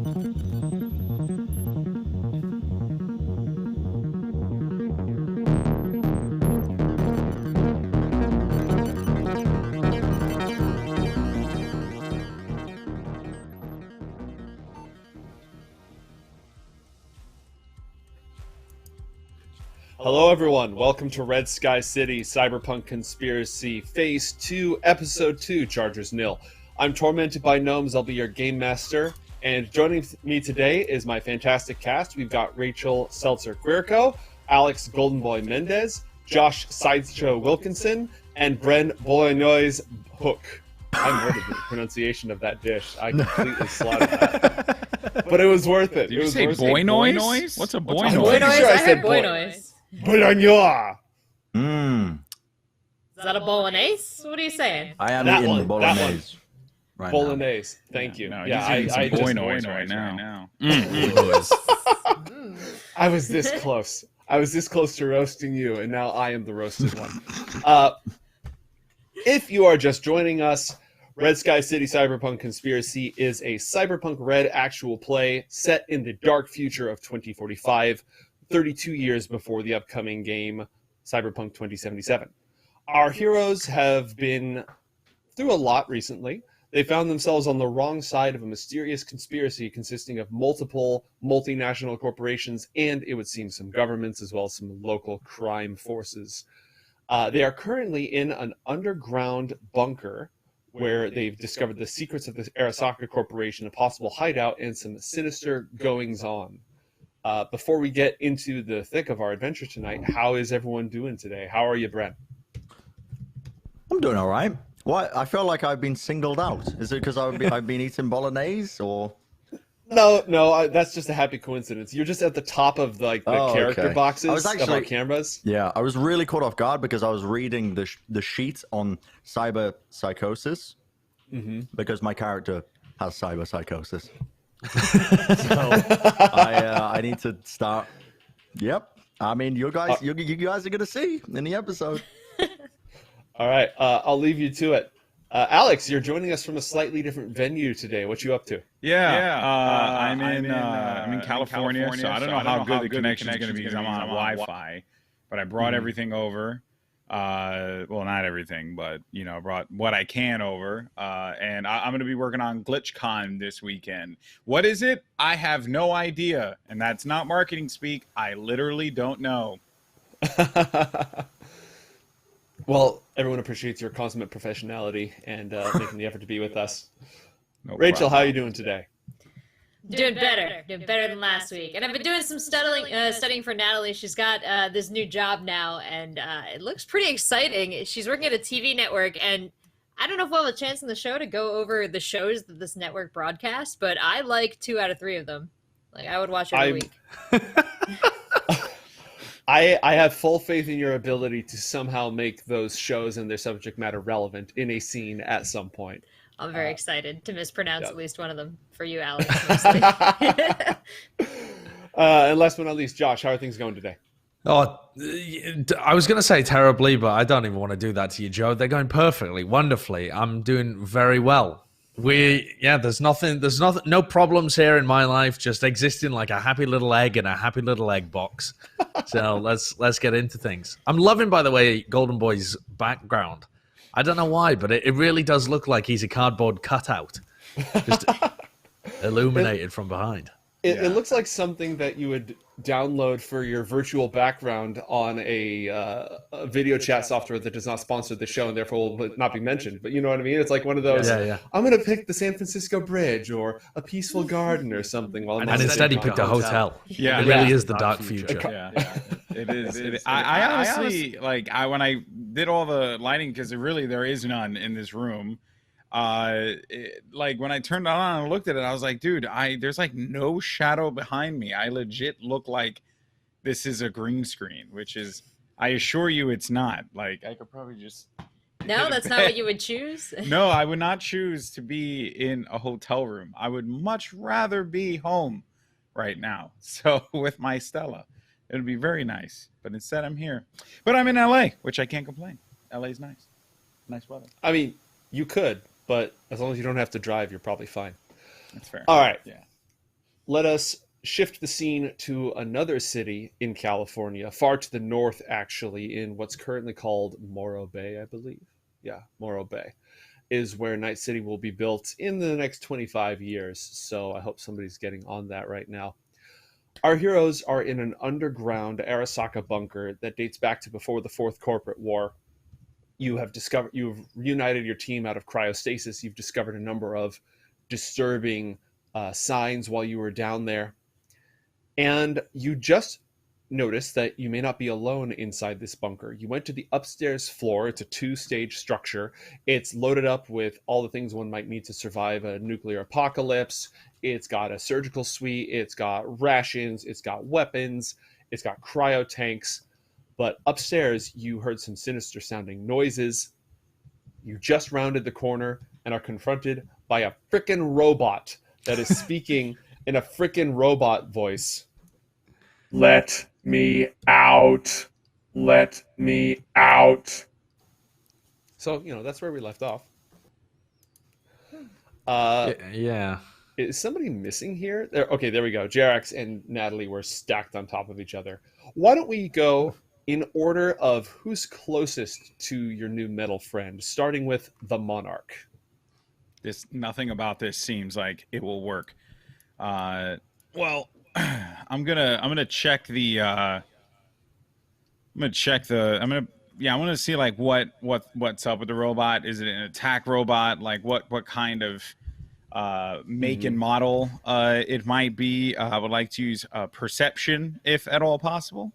Hello everyone, welcome to Red Sky City, Cyberpunk Conspiracy, Phase 2, Episode 2, Chargers Nil. I'm Tormented by Gnomes, I'll be your Game Master, and joining me today is my fantastic cast. We've got Rachel Seltzer-Quirco, Alex Goldenboy Mendez, Josh Sideshow Wilkinson, and Bren Bolognese Hook. I murdered the pronunciation of that dish. I completely slaughtered that. But it was worth it. Did you say boy noise? What's a boy noise? Boy noise? Sure I heard boy noise. Bologna! Is that a bolognese? What are you saying? I am That eating one, the bolognese right Bolognese. Thank you. No, Yeah, he's eating some boy just noise right now. I was this close. I was this close to roasting you, and now I am the roasted one. If you are just joining us, Red Sky City Cyberpunk Conspiracy is a Cyberpunk Red actual play set in the dark future of 2045, 32 years before the upcoming game Cyberpunk 2077. Our heroes have been through a lot recently. They found themselves on the wrong side of a mysterious conspiracy consisting of multiple multinational corporations and, it would seem, some governments as well as some local crime forces. They are currently in an underground bunker where they've discovered the secrets of the Arasaka Corporation, a possible hideout, and some sinister goings-on. Before we get into the thick of our adventure tonight, how is everyone doing today? How are you, Brent? I'm doing all right. What? I feel like I've been singled out. Is it because I've been eating bolognese or? No, that's just a happy coincidence. You're just at the top of the character okay. boxes of our cameras. Yeah, I was really caught off guard because I was reading the sheet on cyber psychosis because my character has cyber psychosis. So I need to start. Yep. I mean, you guys are gonna see in the episode. All right, I'll leave you to it. Alex, you're joining us from a slightly different venue today. What you up to? I'm in California, so I don't know how good the connection is going to be because I'm on Wi-Fi. But I brought everything over. Well, not everything, but brought what I can over. And I'm going to be working on GlitchCon this weekend. What is it? I have no idea, and that's not marketing speak. I literally don't know. Well, everyone appreciates your consummate professionality and making the effort to be with us. No Rachel, problem. how are you doing today? Doing better than last week. And I've been doing some studying for Natalie. She's got this new job now, and it looks pretty exciting. She's working at a TV network, and I don't know if we'll have a chance in the show to go over the shows that this network broadcasts, but I like 2 out of 3 of them. Like, I would watch every week. I have full faith in your ability to somehow make those shows and their subject matter relevant in a scene at some point. I'm very excited to mispronounce at least one of them for you, Alex. And last but not least, Josh, how are things going today? Oh, I was going to say terribly, but I don't even want to do that to you, Joe. They're going perfectly, wonderfully. I'm doing very well. There's no problems here in my life, just existing like a happy little egg in a happy little egg box. So let's get into things. I'm loving, by the way, Golden Boy's background. I don't know why, but it really does look like he's a cardboard cutout, just illuminated from behind. It looks like something that you would download for your virtual background on a video chat software that does not sponsor the show and therefore will not be mentioned. But you know what I mean? It's like one of those, I'm going to pick the San Francisco Bridge or a peaceful garden or something. And instead he picked a hotel. Yeah, it really is the dark future. Yeah, it is. I honestly, when I did all the lighting, because there is none in this room, when I turned it on and looked at it, I was like, dude, there's like no shadow behind me. I legit look like this is a green screen, which is, I assure you it's not. Like, I could probably just... No, that's not what you would choose? No, I would not choose to be in a hotel room. I would much rather be home right now. So with my Stella, it would be very nice. But instead I'm here. But I'm in LA, which I can't complain. LA's nice. Nice weather. I mean, you could, but as long as you don't have to drive, you're probably fine. That's fair. All right. Yeah. let us shift the scene to another city in California, far to the north, actually, in what's currently called Morro Bay, I believe. Yeah, Morro Bay is where Night City will be built in the next 25 years. So I hope somebody's getting on that right now. Our heroes are in an underground Arasaka bunker that dates back to before the Fourth Corporate War. You've reunited your team out of cryostasis. You've discovered a number of disturbing signs while you were down there. And you just noticed that you may not be alone inside this bunker. You went to the upstairs floor. It's a 2-stage structure. It's loaded up with all the things one might need to survive a nuclear apocalypse. It's got a surgical suite. It's got rations. It's got weapons. It's got cryo tanks. But upstairs, you heard some sinister sounding noises. You just rounded the corner and are confronted by a frickin' robot that is speaking in a frickin' robot voice. Let me out. Let me out. So, that's where we left off. Yeah. Is somebody missing here? Okay, there we go. Jerax and Natalie were stacked on top of each other. Why don't we go in order of who's closest to your new metal friend, starting with the Monarch? Nothing about this seems like it will work. Well, I'm gonna check the. I want to see like what's up with the robot. Is it an attack robot? Like what kind of make and model it might be. I would like to use perception if at all possible.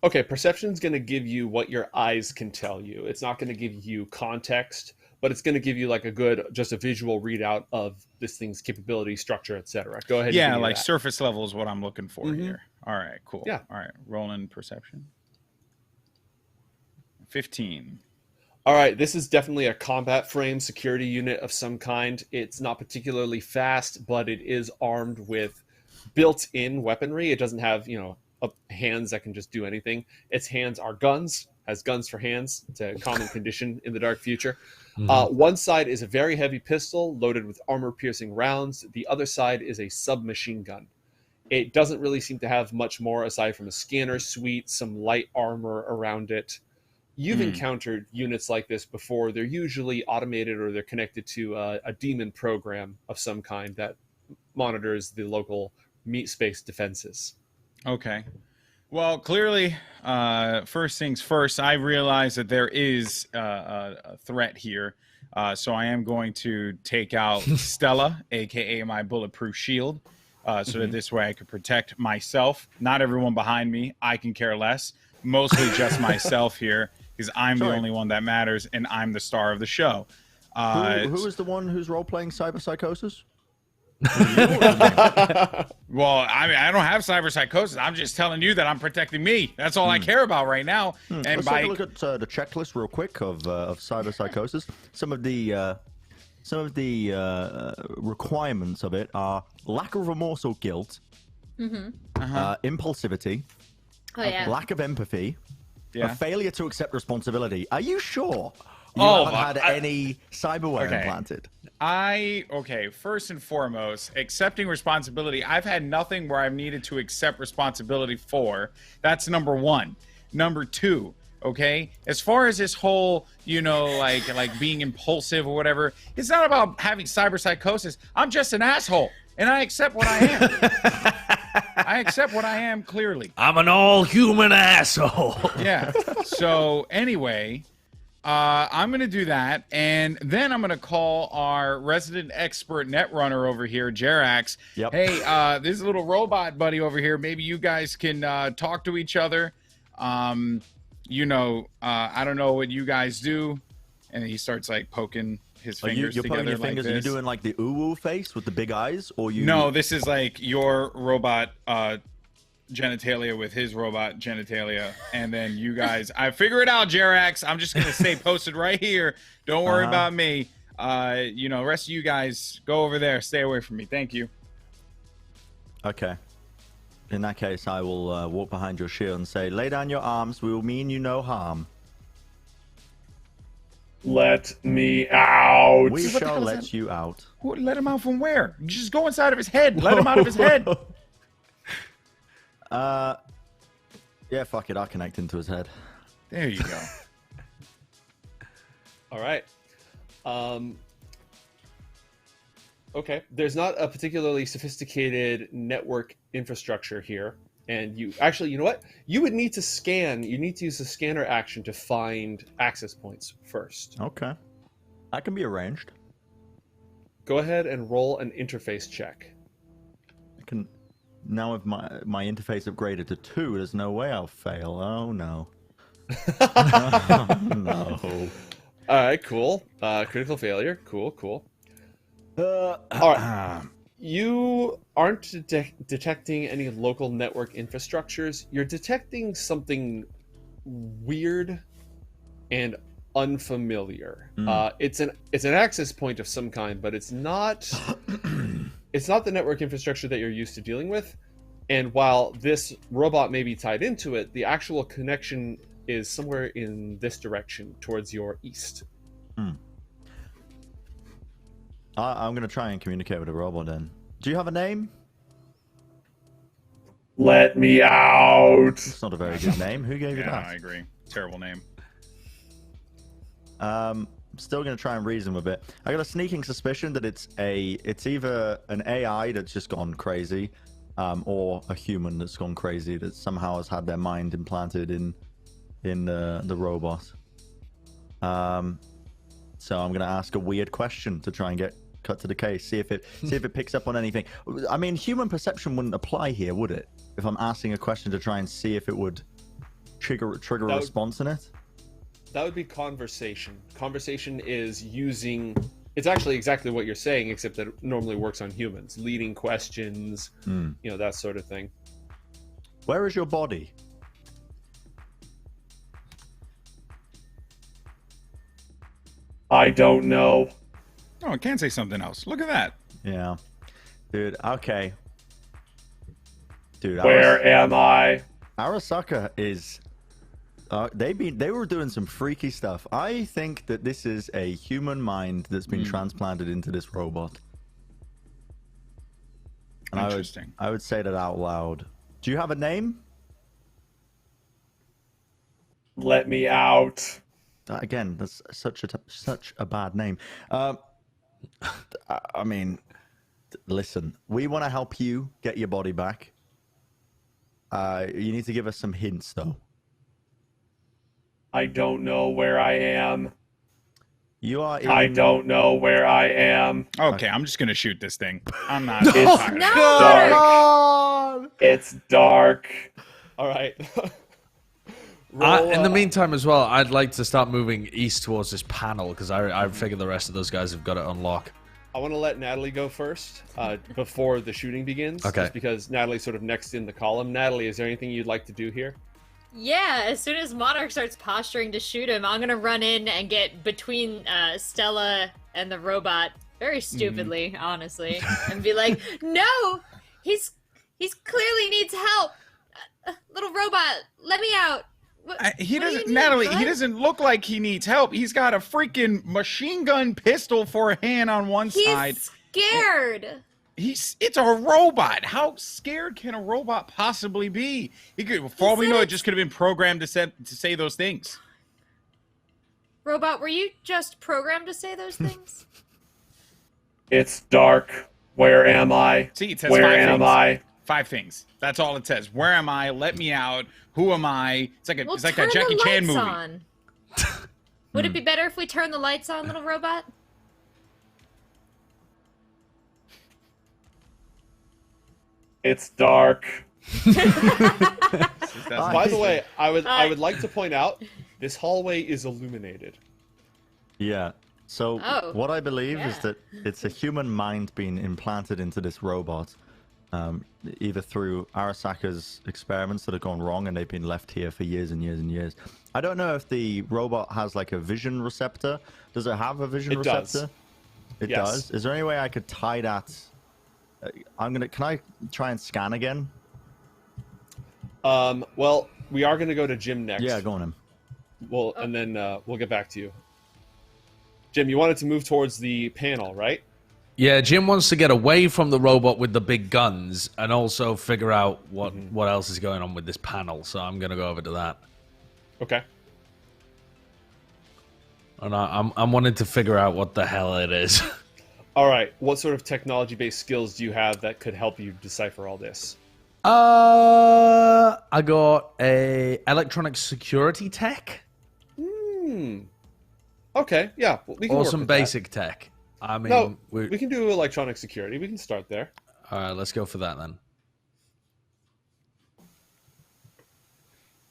Okay, perception's going to give you what your eyes can tell you. It's not going to give you context, but it's going to give you like just a visual readout of this thing's capability, structure, etc. Go ahead. Yeah, and like surface level is what I'm looking for here. All right, cool. Yeah. All right, rolling perception. 15. All right, this is definitely a combat frame security unit of some kind. It's not particularly fast, but it is armed with built-in weaponry. It doesn't have, hands that can just do anything. Its hands are guns, has guns for hands. It's a common condition in the dark future. One side is a very heavy pistol loaded with armor-piercing rounds. The other side is a submachine gun. It doesn't really seem to have much more aside from a scanner suite, some light armor around it. You've encountered units like this before. They're usually automated or they're connected to a demon program of some kind that monitors the local meat space defenses. Okay. Well, clearly, first things first, I realize that there is a threat here. So I am going to take out Stella, a.k.a. my bulletproof shield, so that this way I could protect myself. Not everyone behind me. I can care less. Mostly just myself here, because I'm the only one that matters, and I'm the star of the show. Who is the one who's role-playing cyber psychosis? Well, I don't have cyber psychosis. I'm just telling you that I'm protecting me. That's all I care about right now. And Let's take a look at the checklist real quick of cyber psychosis. Some of the requirements of it are lack of remorse or guilt, impulsivity, lack of empathy, a failure to accept responsibility. Are you sure you haven't had any cyberware implanted? First and foremost, accepting responsibility. I've had nothing where I've needed to accept responsibility for. That's number one. Number two, as far as this whole, like being impulsive or whatever, it's not about having cyber psychosis. I'm just an asshole, and I accept what I am. I accept what I am, clearly. I'm an all-human asshole. Yeah. So, anyway... I'm going to do that, and then I'm going to call our resident expert netrunner over here, Jerax. Yep. Hey, this little robot buddy over here, maybe you guys can talk to each other. I don't know what you guys do. And he starts, like, poking his fingers you're together poking your fingers, like this. and you're doing, like, the ooh-woo face with the big eyes? Or you? No, this is, like, your robot genitalia with his robot genitalia, and then you guys I figure it out, Jerax. I'm just gonna stay posted right here. Don't worry about me. Rest of you guys go over there, stay away from me. Thank you. Okay, in that case I will walk behind your shield and say, lay down your arms, we will mean you no harm. Let me out. We What the shall hell is let that? you out. Let him out from where? You just go inside of his head. Let him out of his head. Yeah, fuck it. I'll connect into his head. There you go. All right. Okay. There's not a particularly sophisticated network infrastructure here. And you know what? You would need to scan. You need to use the scanner action to find access points first. Okay. That can be arranged. Go ahead and roll an interface check. I can. Now with my interface upgraded to 2, there's no way I'll fail. Oh no. Oh, no. All right, cool. Critical failure. Cool. All right. You aren't detecting any local network infrastructures. You're detecting something weird and unfamiliar. It's an access point of some kind, but it's not it's not the network infrastructure that you're used to dealing with. And while this robot may be tied into it, the actual connection is somewhere in this direction towards your east. I'm going to try and communicate with the robot then. Do you have a name? Let me out. It's not a very good name. Who gave you Yeah, that? I agree. Terrible name. Still going to try and reason with it. I got a sneaking suspicion that it's either an AI that's just gone crazy, or a human that's gone crazy that somehow has had their mind implanted in the robot. So I'm going to ask a weird question to try and get cut to the case. See if it picks up on anything. I mean, human perception wouldn't apply here, would it? If I'm asking a question to try and see if it would trigger a response in it. That would be conversation. Conversation is using... It's actually exactly what you're saying, except that it normally works on humans. Leading questions, that sort of thing. Where is your body? I don't know. Oh, I can say something else. Look at that. Yeah. Dude, okay. Dude, Where am I? Arasaka is... they were doing some freaky stuff. I think that this is a human mind that's been transplanted into this robot. And Interesting. I would say that out loud. Do you have a name? Let me out. Again, that's such a bad name. I mean, listen, we want to help you get your body back. You need to give us some hints, though. I don't know where I am. You are in... I don't know where I am. Okay, I'm just gonna shoot this thing. I'm not. No! It's dark. All right. In the meantime as well, I'd like to start moving east towards this panel because I figure the rest of those guys have got to unlock. I want to let Natalie go first before the shooting begins. Okay. Just because Natalie's sort of next in the column. Natalie, is there anything you'd like to do here? Yeah, as soon as Monarch starts posturing to shoot him, I'm gonna run in and get between Stella and the robot, very stupidly, honestly, and be like, "No, he's clearly needs help. Little robot, let me out." He What do you doesn't, need, Natalie. bud? He doesn't look like he needs help. He's got a freaking machine gun pistol for a hand on one side. He's scared. It's a robot. How scared can a robot possibly be? He could, for all we know, it just could have been programmed to say those things. Robot, were you just programmed to say those things? It's dark. Where am I? See, it says Where five am things. I? 5 things. That's all it says. Where am I? Let me out. Who am I? It's like Well, a turn Jackie the Chan lights movie. on. Would it be better if we turn the lights on, little robot? It's dark. That's By the way, I would like to point out this hallway is illuminated. Yeah. So Oh, what I believe is yeah. that it's a human mind being implanted into this robot, either through Arasaka's experiments that have gone wrong and they've been left here for years and years and years. I don't know if the robot has like a vision receptor. Does it have a vision It does. receptor? It Yes. does. Is there any way I could tie that? Can I try and scan again? Well, we are going to go to Jim next. Yeah, go on him. And then we'll get back to you. Jim, you wanted to move towards the panel, right? Yeah, Jim wants to get away from the robot with the big guns and also figure out what else is going on with this panel. So I'm going to go over to that. Okay. And I'm wanting to figure out what the hell it is. All right. What sort of technology-based skills do you have that could help you decipher all this? I got a electronic security tech. Okay, yeah. We can Or work some with basic tech. I mean, No, we can do electronic security. We can start there. All right, let's go for that then.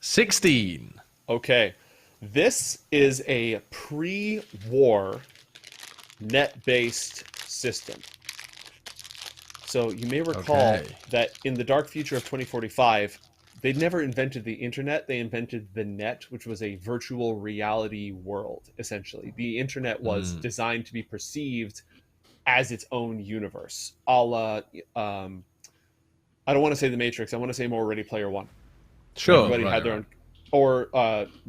16. Okay. This is a pre-war net-based system. So you may recall that in the dark future of 2045, they never invented the internet. They invented the net, which was a virtual reality world, essentially. The internet was designed to be perceived as its own universe. I don't want to say The Matrix. I want to say more Ready Player One. Sure. Everybody had their own. Or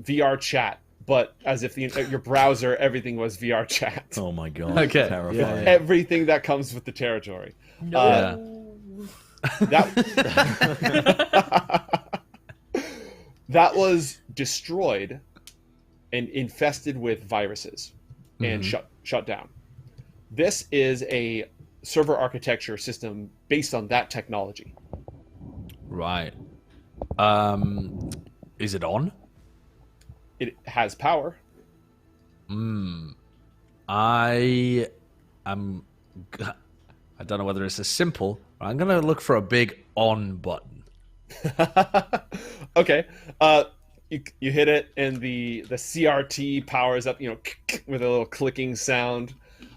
VR chat, but as if your browser, everything was VR chat. Oh my god. Okay. Terrifying. Yeah. Everything that comes with the territory. That was destroyed and infested with viruses and shut down. This is a server architecture system based on that technology. Right. Is it on? It has power. I don't know whether it's as simple. I'm gonna look for a big on button. Okay. You hit it, and the CRT powers up. With a little clicking sound.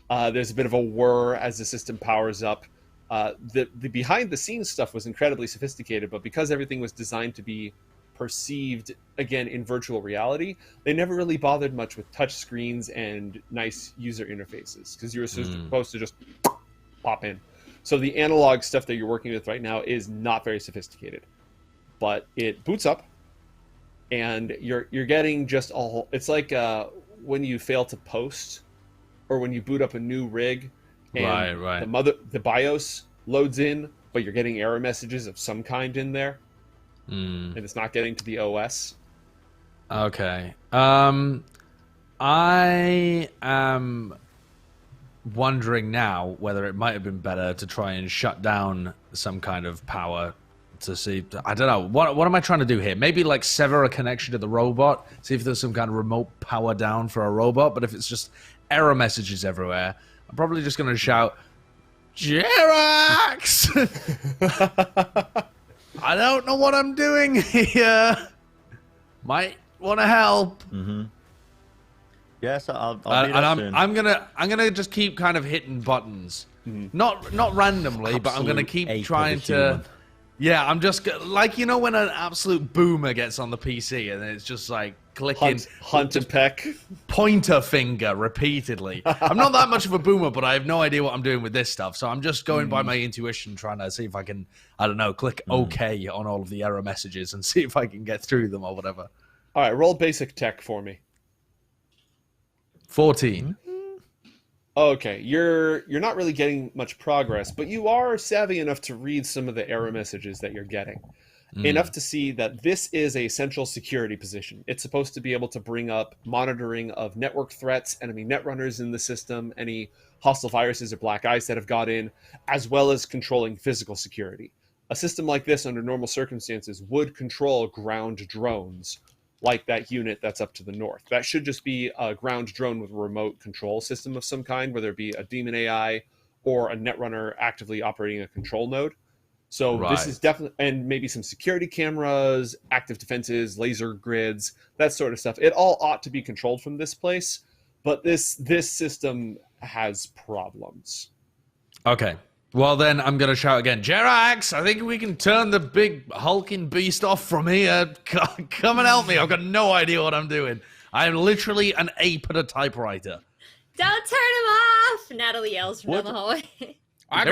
There's a bit of a whir as the system powers up. The behind the scenes stuff was incredibly sophisticated, but because everything was designed to be perceived again in virtual reality, they never really bothered much with touch screens and nice user interfaces because you were supposed to just pop in. So the analog stuff that you're working with right now is not very sophisticated, but it boots up, and you're getting just it's like when you fail to post, or when you boot up a new rig, and the BIOS loads in, but you're getting error messages of some kind in there, and it's not getting to the OS. Okay. I am wondering now whether it might have been better to try and shut down some kind of power to see. I don't know. What am I trying to do here? Maybe like sever a connection to the robot, see if there's some kind of remote power down for a robot. But if it's just error messages everywhere, I'm probably just going to shout, Jerax! I don't know what I'm doing here. Might want to help. Yes, I'll be there soon. I'm gonna just keep kind of hitting buttons, not randomly, but I'm gonna keep trying to. Yeah, I'm just like when an absolute boomer gets on the PC and it's just like clicking hunt and peck, pointer finger repeatedly. I'm not that much of a boomer, but I have no idea what I'm doing with this stuff, so I'm just going by my intuition, trying to see if I can, I don't know, click OK on all of the error messages and see if I can get through them or whatever. All right, roll basic tech for me. 14. Okay, you're not really getting much progress, but you are savvy enough to read some of the error messages that you're getting. Enough to see that this is a central security position. It's supposed to be able to bring up monitoring of network threats, enemy netrunners in the system, any hostile viruses or black eyes that have got in, as well as controlling physical security. A system like this, under normal circumstances, would control ground drones, like that unit that's up to the north. That should just be a ground drone with a remote control system of some kind, whether it be a daemon AI or a netrunner actively operating a control node. So this is definitely, and maybe some security cameras, active defenses, laser grids, that sort of stuff. It all ought to be controlled from this place, but this system has problems. Okay. Well, then I'm going to shout again, Jerax, I think we can turn the big hulking beast off from here. Come and help me. I've got no idea what I'm doing. I'm literally an ape at a typewriter. Don't turn him off! Natalie yells from down the hallway.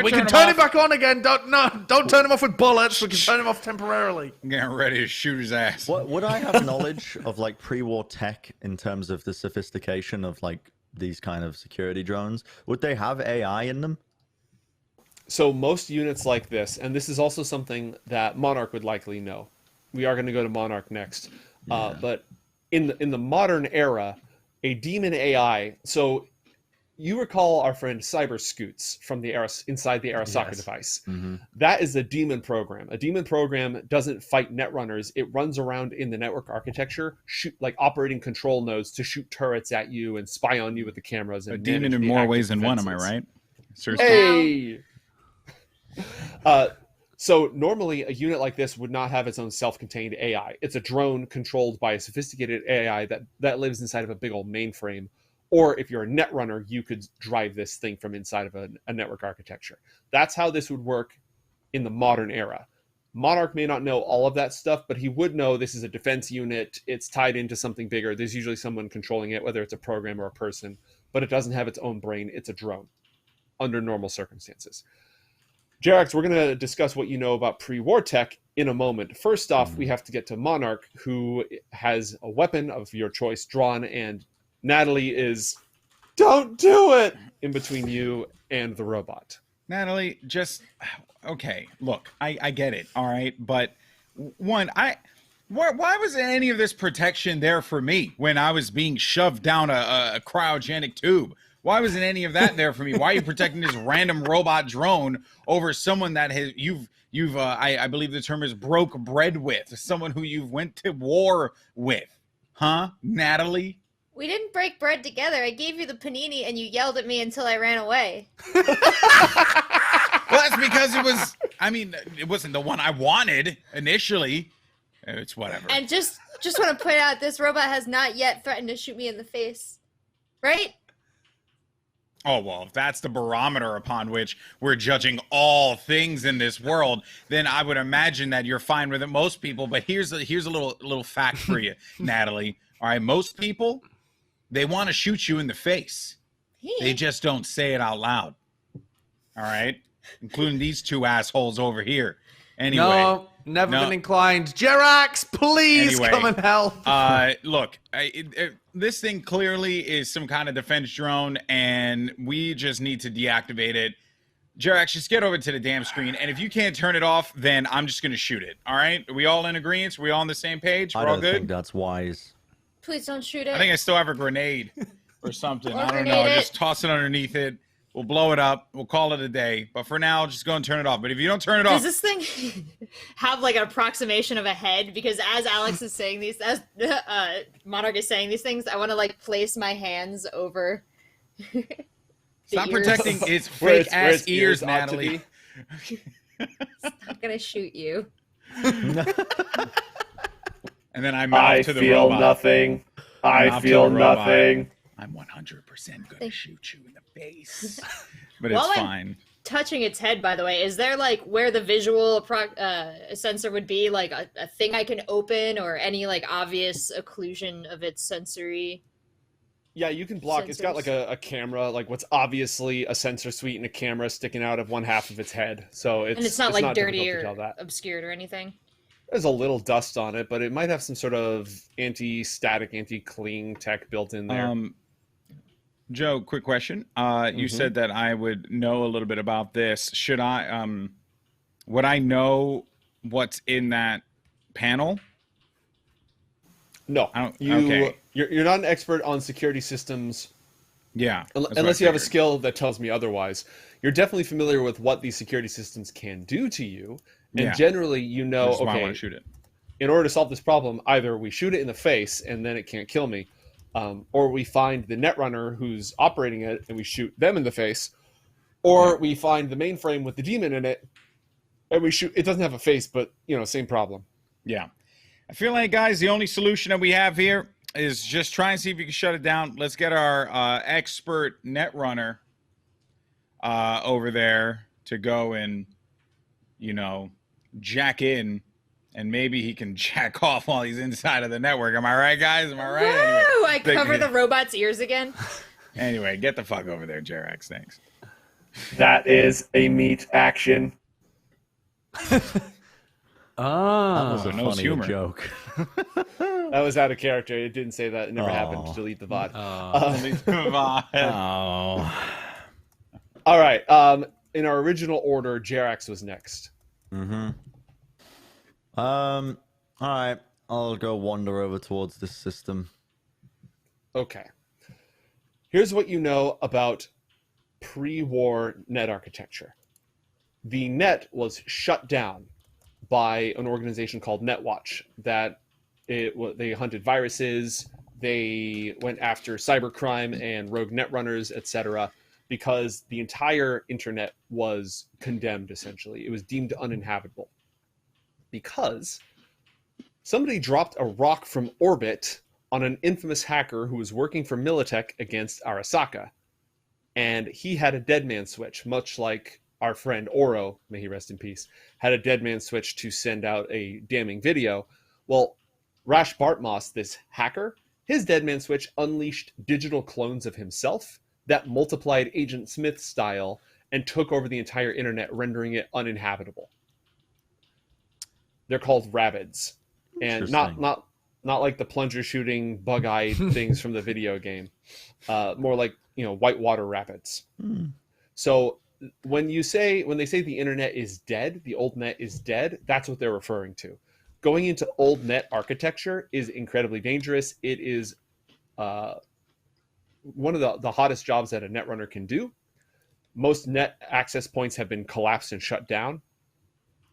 We can turn him back on again. Don't turn him off with bullets. We can turn him off temporarily. I'm getting ready to shoot his ass. Would I have knowledge of like pre-war tech in terms of the sophistication of like these kind of security drones, would they have AI in them? So most units like this, and this is also something that Monarch would likely know. We are going to go to Monarch next. But in the modern era, a demon AI. So you recall our friend Cyber Scoots from the inside the Arasaka device. That is a demon program. A demon program doesn't fight netrunners. It runs around in the network architecture, shoot like operating control nodes to shoot turrets at you and spy on you with the cameras. And a demon in more ways than one, am I right? Seriously. Hey! So normally a unit like this would not have its own self-contained AI. It's a drone controlled by a sophisticated AI that lives inside of a big old mainframe. Or if you're a netrunner, you could drive this thing from inside of a network architecture. That's how this would work in the modern era. Monarch may not know all of that stuff, but he would know this is a defense unit. It's tied into something bigger. There's usually someone controlling it, whether it's a program or a person, but it doesn't have its own brain. It's a drone under normal circumstances. Jerax, we're going to discuss what you know about pre-war tech in a moment. First off, we have to get to Monarch, who has a weapon of your choice drawn, and Natalie is, don't do it, in between you and the robot. Natalie, just, okay, look, I get it, all right? But, one, why was any of this protection there for me when I was being shoved down a cryogenic tube? Why wasn't any of that there for me? Why are you protecting this random robot drone over someone that I believe the term is broke bread with, someone who you've went to war with, huh, Natalie? We didn't break bread together. I gave you the panini and you yelled at me until I ran away. Well, that's because it wasn't the one I wanted initially. It's whatever. And just want to point out, this robot has not yet threatened to shoot me in the face. Right? Oh, well, if that's the barometer upon which we're judging all things in this world, then I would imagine that you're fine with it. Most people, but here's a little fact for you, Natalie. All right, most people, they want to shoot you in the face. They just don't say it out loud. All right? Including these two assholes over here. Anyway. No, never been inclined. Jerax, please come and help. Look, this thing clearly is some kind of defense drone, and we just need to deactivate it. Jerax, just get over to the damn screen, and if you can't turn it off, then I'm just going to shoot it. All right? Are we all in agreement? Are we all on the same page? We're all good? I don't think that's wise. Please don't shoot it. I think I still have a grenade or something. Or I don't know. Just toss it underneath it. We'll blow it up. We'll call it a day. But for now, just go and turn it off. But if you don't turn it off... Does this thing have like an approximation of a head? Because as Alex is saying these, as Monarch is saying these things, I want to like place my hands over Stop protecting its fake-ass ears, Natalie. It's not going to shoot you. And then I mouth to the robot. Nothing. I feel nothing. I'm 100% going to shoot you in the face. But While it's fine. Touching its head, by the way, is there like where the visual sensor would be, like a thing I can open, or any like obvious occlusion of its sensory? Yeah, you can block. Sensors. It's got like a camera, like what's obviously a sensor suite and a camera sticking out of one half of its head. So it's not like dirty difficult to or tell that. obscured or anything. There's a little dust on it, but it might have some sort of anti-static, anti-cling tech built in there. Joe, quick question. You said that I would know a little bit about this. Should I, would I know what's in that panel? No. Okay. You're not an expert on security systems. Yeah. Unless you have a skill that tells me otherwise. You're definitely familiar with what these security systems can do to you. And generally, you know, That's why I okay, want to shoot it. In order to solve this problem, either we shoot it in the face and then it can't kill me, or we find the netrunner who's operating it and we shoot them in the face, or we find the mainframe with the demon in it and we shoot. It doesn't have a face, but, you know, same problem. Yeah. I feel like, guys, the only solution that we have here is just try and see if you can shut it down. Let's get our expert netrunner over there to go and, you know, jack in, and maybe he can jack off while he's inside of the network. Am I right, guys? Am I right? Anyway, I cover the robot's ears again. Anyway, get the fuck over there, Jerax. Thanks. That is a meat action. That was a knows funny humor. joke. That was out of character. It didn't say that. It never happened. Delete the VOD. All right. In our original order, Jerax was next. All right. I'll go wander over towards this system. Okay. Here's what you know about pre-war net architecture. The net was shut down by an organization called Netwatch. They hunted viruses, they went after cybercrime and rogue netrunners, etc., because the entire internet was condemned, essentially. It was deemed uninhabitable. Because somebody dropped a rock from orbit on an infamous hacker who was working for Militech against Arasaka. And he had a dead man switch, much like our friend Oro, may he rest in peace, had a dead man switch to send out a damning video. Well, Rash Bartmoss, this hacker, his dead man switch unleashed digital clones of himself that multiplied Agent Smith style and took over the entire internet, rendering it uninhabitable. They're called Rabbids, and not like the plunger shooting bug-eyed things from the video game. More like, whitewater rapids. So when they say the internet is dead, the old net is dead, that's what they're referring to. Going into old net architecture is incredibly dangerous. It is one of the hottest jobs that a netrunner can do. Most net access points have been collapsed and shut down.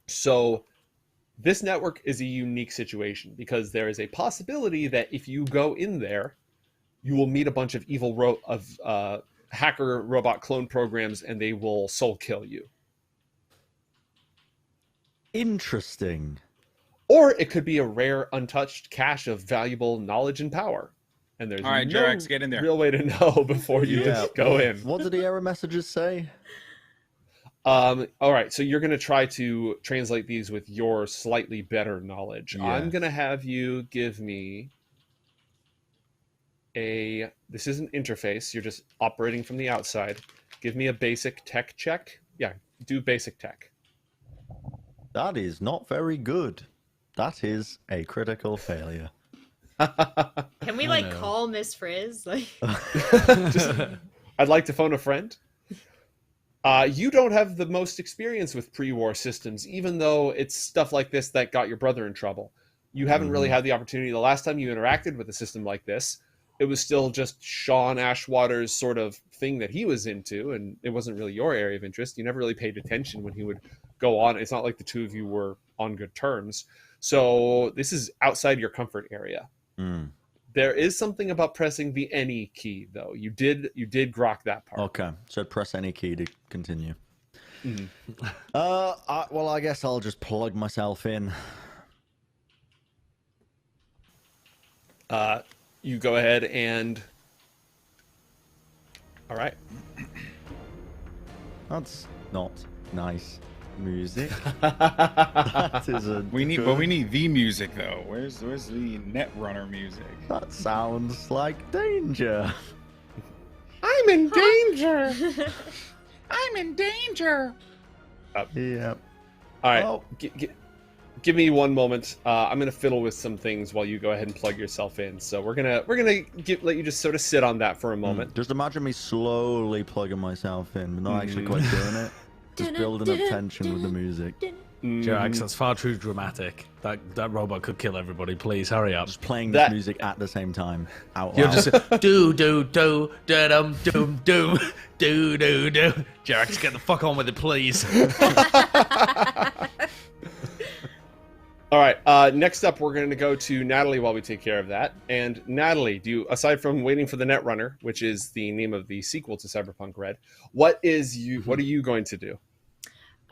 So this network is a unique situation because there is a possibility that if you go in there, you will meet a bunch of evil hacker robot clone programs and they will soul kill you. Interesting. Or it could be a rare, untouched cache of valuable knowledge and power. And there's all right, no Jerax, get in there. real way to know before you just go in. What did the error messages say? All right, so you're going to try to translate these with your slightly better knowledge. Yeah. I'm going to have you give me this isn't interface, you're just operating from the outside. Give me a basic tech check. Yeah, do basic tech. That is not very good. That is a critical failure. Can we call Miss Frizz? I'd like to phone a friend. You don't have the most experience with pre-war systems, even though it's stuff like this that got your brother in trouble. You haven't really had the opportunity. The last time you interacted with a system like this, it was still just Sean Ashwater's sort of thing that he was into, and it wasn't really your area of interest. You never really paid attention when he would go on. It's not like the two of you were on good terms. So this is outside your comfort area. There is something about pressing the any key, though. You did grok that part. Okay, so press any key to continue. Well, I guess I'll just plug myself in. You go ahead and... All right. That's not nice music. That is a... We need the music though. Where's the netrunner music? That sounds like danger. I'm in danger. I'm in danger. Yeah. All right. Oh. Give me one moment. I'm gonna fiddle with some things while you go ahead and plug yourself in. So we're gonna let you just sort of sit on that for a moment. Just imagine me slowly plugging myself in, but not actually quite doing it. Just building up tension with the music. Jerax, that's far too dramatic. That robot could kill everybody. Please hurry up. Just playing this music at the same time. Out You're loud. just do do do da dum doom doom do do do. Jerax, get the fuck on with it, please. All right. Next up, we're going to go to Natalie while we take care of that. And Natalie, aside from waiting for the Netrunner, which is the name of the sequel to Cyberpunk Red, what are you going to do?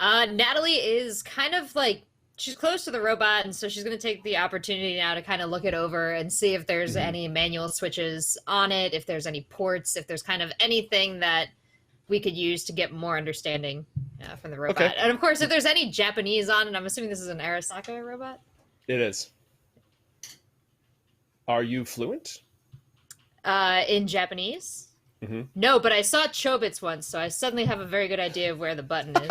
Natalie is kind of she's close to the robot, and so she's going to take the opportunity now to kind of look it over and see if there's any manual switches on it, if there's any ports, if there's kind of anything that we could use to get more understanding from the robot. Okay. And of course, if there's any Japanese on it, I'm assuming this is an Arasaka robot? It is. Are you fluent? In Japanese? Mm-hmm. No, but I saw Chobits once, so I suddenly have a very good idea of where the button is.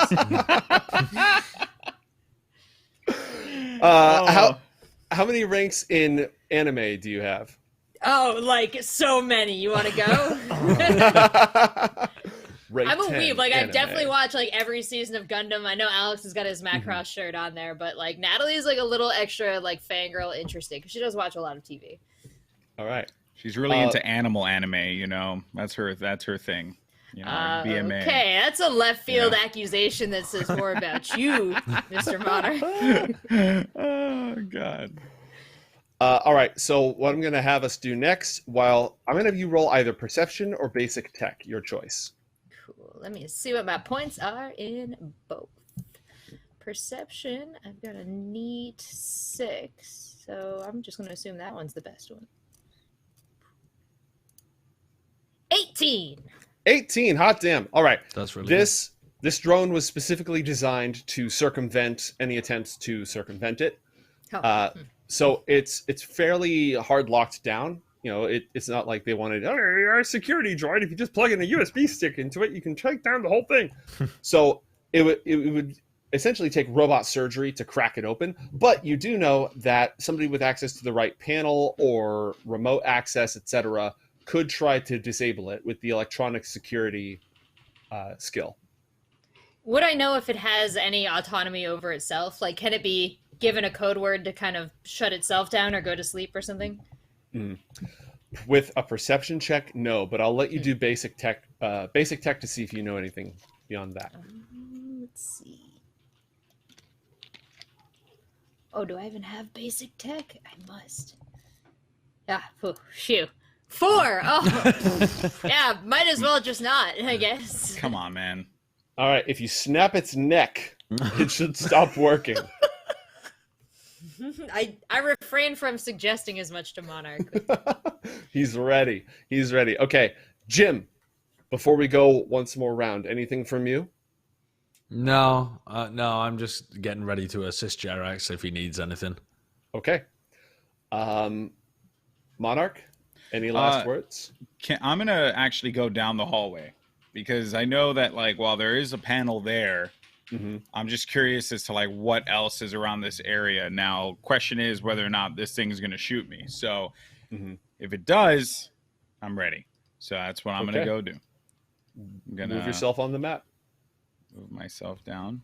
How many ranks in anime do you have? Oh, like so many. You want to go? Rank I'm a 10 weeb. Like, I've anime. definitely watched like every season of Gundam. I know Alex has got his Macross shirt on there, but like Natalie's like a little extra like fangirl interested because she does watch a lot of TV. All right. She's really into animal anime, you know. That's her thing. You know, like BMA. Okay, that's a left field accusation that says more about you, Mr. Monarch. Oh God. All right. So what I'm going to have us do next, while I'm going to have you roll either perception or basic tech, your choice. Cool. Let me see what my points are in both. Perception, I've got a neat 6, so I'm just going to assume that one's the best one. 18. 18. Hot damn. All right. That's really This drone was specifically designed to circumvent any attempts to circumvent it. Oh. So it's fairly hard locked down. You know, it's not like they wanted, oh, our security droid, if you just plug in a USB stick into it, you can take down the whole thing. So it would essentially take robot surgery to crack it open. But you do know that somebody with access to the right panel or remote access, etc., could try to disable it with the electronic security skill. Would I know if it has any autonomy over itself? Like, can it be given a code word to kind of shut itself down or go to sleep or something? With a perception check, no, but I'll let you do basic tech to see if you know anything beyond that. Let's see. Oh, do I even have basic tech? I must. Phew. 4! Oh! Yeah, might as well just not, I guess. Come on, man. All right, if you snap its neck, it should stop working. I refrain from suggesting as much to Monarch. He's ready. Okay, Jim, before we go once more round, anything from you? No, I'm just getting ready to assist Jerax if he needs anything. Okay. Monarch, any last words? I'm going to actually go down the hallway because I know that, like, while there is a panel there, I'm just curious as to, like, what else is around this area. Now, question is whether or not this thing is going to shoot me. So if it does, I'm ready. So that's what I'm going to go do. I'm going to move yourself on the map. Move myself down.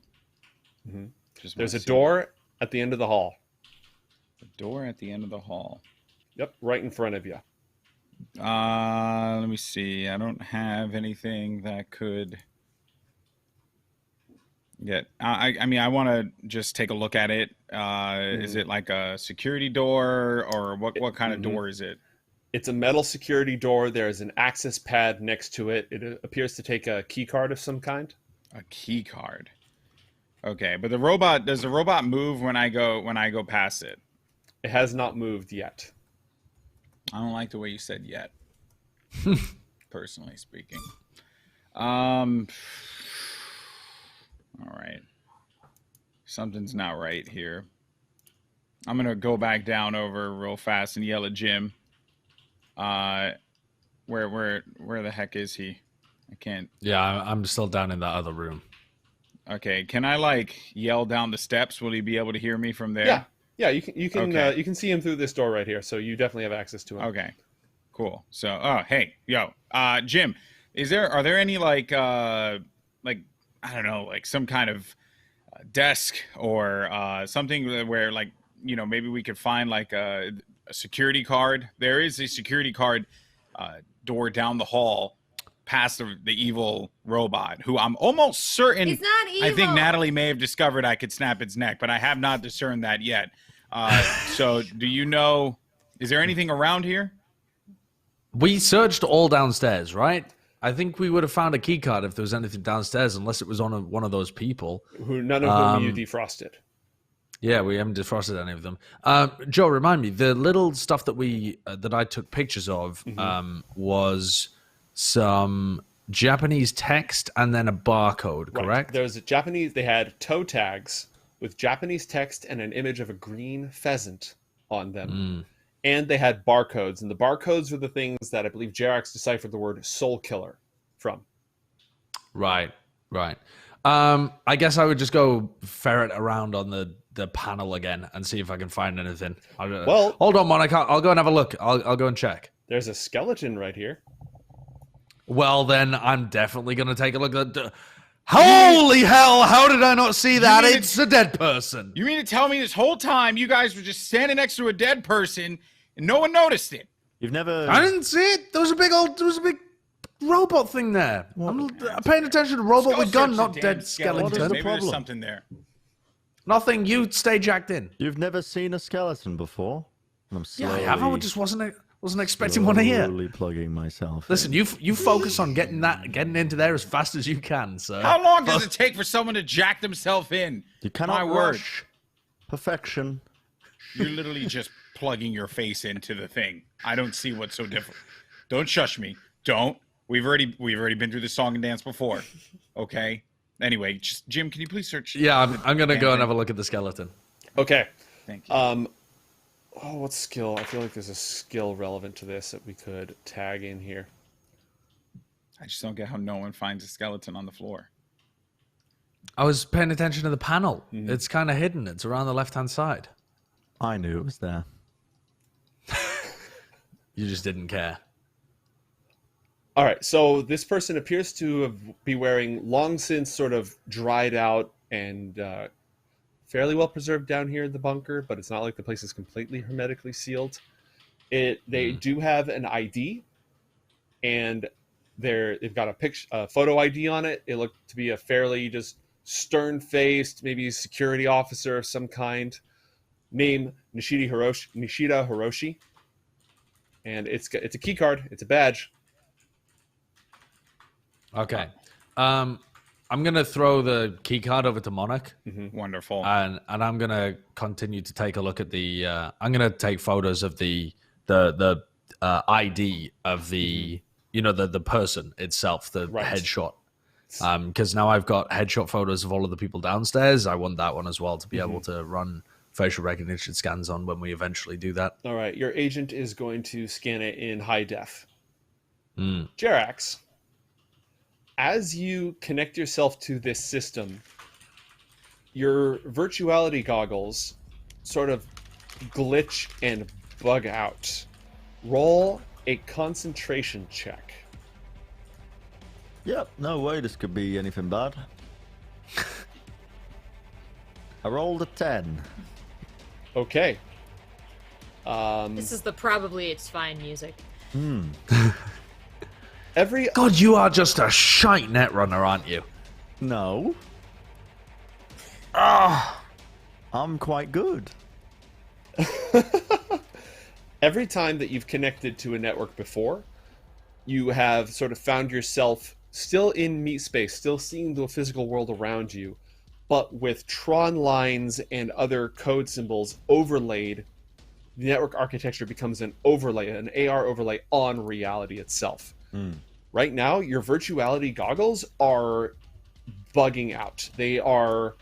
There's a door at the end of the hall. A door at the end of the hall. Yep, right in front of you. Let me see. I don't have anything that could get. I mean, I want to just take a look at it. Is it like a security door, or what kind of door is it? It's a metal security door. There's an access pad next to it. It appears to take a key card of some kind. A key card. Okay, but does the robot move when I go past it? It has not moved yet. I don't like the way you said yet. Personally speaking. All right. Something's not right here. I'm gonna go back down over real fast and yell at Jim. Where the heck is he? I can't. Yeah, I'm still down in that other room. Okay, can I like yell down the steps? Will he be able to hear me from there? Yeah. You can Okay. You can see him through this door right here, so you definitely have access to him. Okay, cool. So, hey, Jim, are there any like I don't know, like some kind of desk or something where, like, you know, maybe we could find like a security card? There is a security card door down the hall past the evil robot, who I'm almost certain. He's not evil. I think Natalie may have discovered I could snap its neck, but I have not discerned that yet. So do you know, is there anything around here? We searched all downstairs, right? I think we would have found a key card if there was anything downstairs, unless it was on one of those people. None of whom you defrosted. Yeah, we haven't defrosted any of them. Joe, remind me, the little stuff that I took pictures of was some Japanese text and then a barcode, correct? Right. There's a Japanese. They had toe tags with Japanese text and an image of a green pheasant on them, and they had barcodes. And the barcodes were the things that I believe Jerax deciphered the word "soul killer" from. Right. I guess I would just go ferret around on the the panel again and see if I can find anything. Well- hold on, Monica. I'll go and have a look. I'll go and check. There's a skeleton right here. Well, then I'm definitely going to take a look at the... Holy hell, how did I not see that? mean It's a dead person. You mean to tell me this whole time you guys were just standing next to a dead person and no one noticed it? You've never. I didn't see it. There was a big robot thing there. I'm paying attention to robot Go with gun, search not the damn dead skeleton. skeleton. Maybe there's problem? something there. Nothing. You stay jacked in. You've never seen a skeleton before. I'm Yeah, slowly. I have. I just wasn't expecting one here. Slowly plugging myself. Listen, you focus on getting into there as fast as you can, sir. How long does it take for someone to jack themselves in? You cannot My word. rush perfection. You're literally just plugging your face into the thing. I don't see what's so different. Don't shush me. Don't. We've already been through this song and dance before. Okay. Anyway, just Jim, can you please search? Yeah, I'm gonna go and have a look at the skeleton. Okay. Thank you. What skill? I feel like there's a skill relevant to this that we could tag in here. I just don't get how no one finds a skeleton on the floor. I was paying attention to the panel. It's kind of hidden. It's around the left-hand side. I knew it was there. You just didn't care. All right, so this person appears to be wearing long since sort of dried out and fairly well preserved down here in the bunker, but it's not like the place is completely hermetically sealed. They do have an ID, and they've got a photo ID on it. It looked to be a fairly just stern-faced, maybe security officer of some kind. Name Nishida Hiroshi, and it's a key card. It's a badge. Okay. I'm gonna throw the key card over to Monarch, Wonderful. and I'm gonna continue to take a look at the. I'm gonna take photos of the ID of the the person itself, the Right. headshot. Because now I've got headshot photos of all of the people downstairs. I want that one as well to be able to run facial recognition scans on when we eventually do that. All right, your agent is going to scan it in high def. Jerax, as you connect yourself to this system, your virtuality goggles sort of glitch and bug out. Roll a concentration check. Yep, no way this could be anything bad. I rolled a 10. Okay. This is the probably it's fine music. Every God, you are just a shite net runner, aren't you? No. I'm quite good. every time that you've connected to a network before, you have sort of found yourself still in meat space, still seeing the physical world around you, but with Tron lines and other code symbols overlaid. The network architecture becomes an overlay, an AR overlay on reality itself. Right now, your virtuality goggles are bugging out. They are,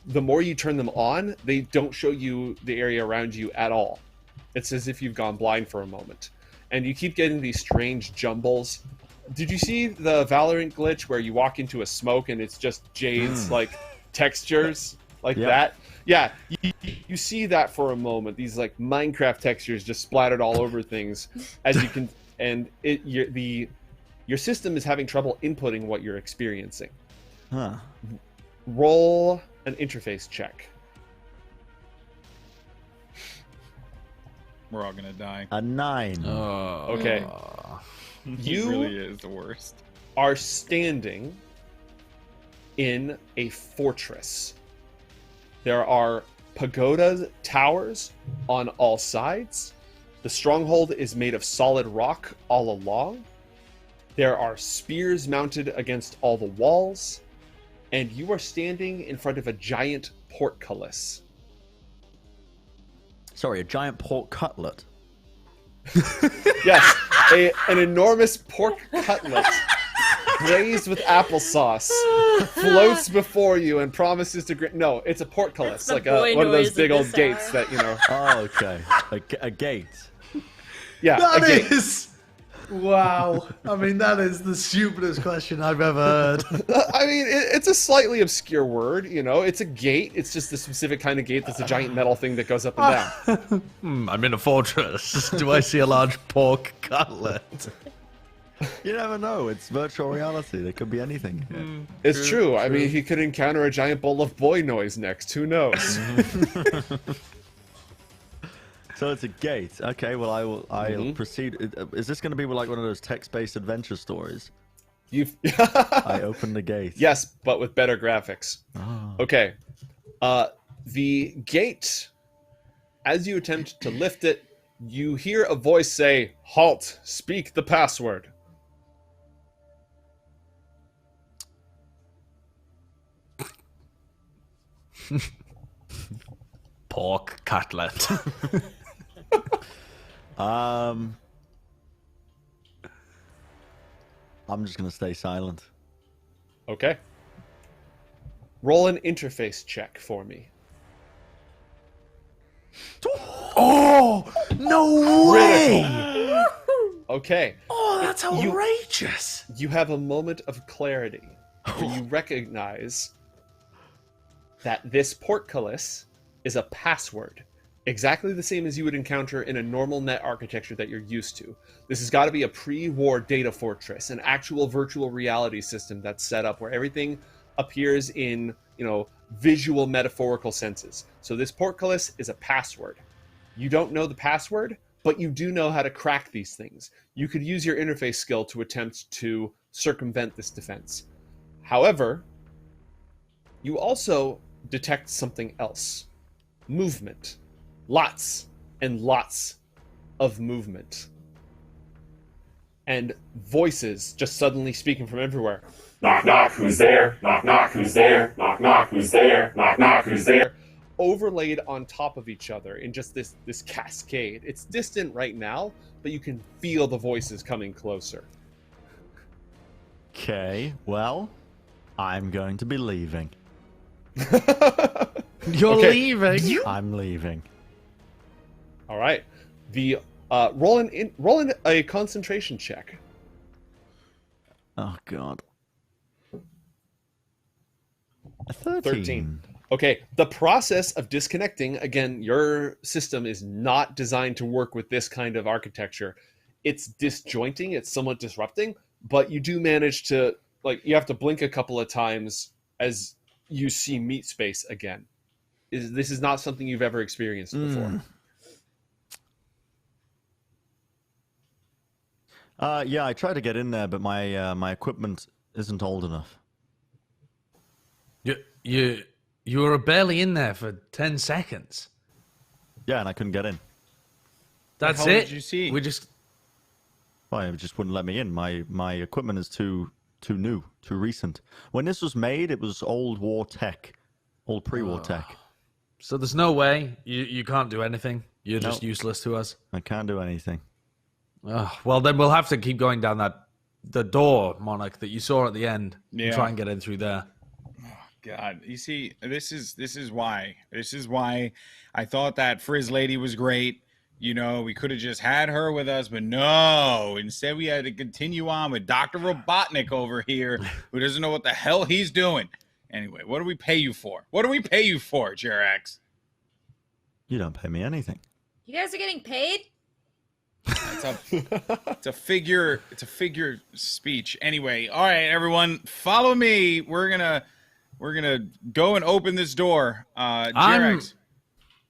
the more you turn them on, they don't show you the area around you at all. It's as if you've gone blind for a moment. And you keep getting these strange jumbles. Did you see the Valorant glitch where you walk into a smoke and it's just Jade's like textures like that? Yeah, you see that for a moment. These like Minecraft textures just splattered all over things as you can, and your system is having trouble inputting what you're experiencing. Huh. Roll an interface check. We're all gonna die. A 9. Okay. It You really is the worst. are standing in a fortress. There are pagoda towers on all sides. The stronghold is made of solid rock all along. There are spears mounted against all the walls. And you are standing in front of a giant portcullis. Sorry, a giant pork cutlet. Yes, an enormous pork cutlet braised with applesauce floats before you and promises to no, it's a portcullis, That's the like boy one of those noise big of old this gates hour. that, you know. Oh, okay. A gate. Yeah, a gate. Wow. I mean, that is the stupidest question I've ever heard. I mean, it's a slightly obscure word, you know. It's a gate. It's just a specific kind of gate that's a giant metal thing that goes up and down. I'm in a fortress. Do I see a large pork cutlet? You never know. It's virtual reality. There could be anything. It's true. I mean, he could encounter a giant bowl of boy noise next. Who knows? So it's a gate. Okay, well, I'll proceed. Is this going to be like one of those text-based adventure stories? I opened the gate. Yes, but with better graphics. Oh. Okay. The gate, as you attempt to lift it, you hear a voice say, "Halt, speak the password." Pork cutlet. I'm just going to stay silent. Okay. Roll an interface check for me. Oh, no way! Okay. Oh, that's outrageous. You have a moment of clarity where you recognize that this portcullis is a password, exactly the same as you would encounter in a normal net architecture that you're used to. This has got to be a pre-war data fortress, an actual virtual reality system that's set up where everything appears in, you know, visual metaphorical senses. So this portcullis is a password. You don't know the password, but you do know how to crack these things. You could use your interface skill to attempt to circumvent this defense. However, you also detect something else. Movement. Lots and lots of movement. And voices just suddenly speaking from everywhere. Knock, knock, who's there? Knock, knock, who's there? Knock, knock, who's there? Knock, knock, who's there? Overlaid on top of each other in just this cascade. It's distant right now, but you can feel the voices coming closer. Okay, well, I'm going to be leaving. You're leaving? I'm leaving. All right. The roll in a concentration check. Oh, God. A 13. Okay, the process of disconnecting, again, your system is not designed to work with this kind of architecture. It's disjointing, it's somewhat disrupting, but you do manage to, like, you have to blink a couple of times as you see meat space again. This is not something you've ever experienced before. Yeah, I tried to get in there, but my equipment isn't old enough. You were barely in there for 10 seconds. Yeah, and I couldn't get in. That's What the hell it? did you see? We just... Well, it just wouldn't let me in. My equipment is too new, too recent. When this was made, it was old war tech, old pre-war tech. So there's no way you can't do anything. You're just useless to us. I can't do anything. Well, then we'll have to keep going down the door, Monarch, that you saw at the end. Yeah. And try and get in through there. God, you see, this is why I thought that Frizz lady was great. You know, we could have just had her with us, but no. Instead, we had to continue on with Dr. Robotnik over here, who doesn't know what the hell he's doing. Anyway, what do we pay you for? What do we pay you for, Jerax? You don't pay me anything. You guys are getting paid? It's a figure speech. Anyway, all right, everyone, follow me. We're gonna go and open this door. Jerax,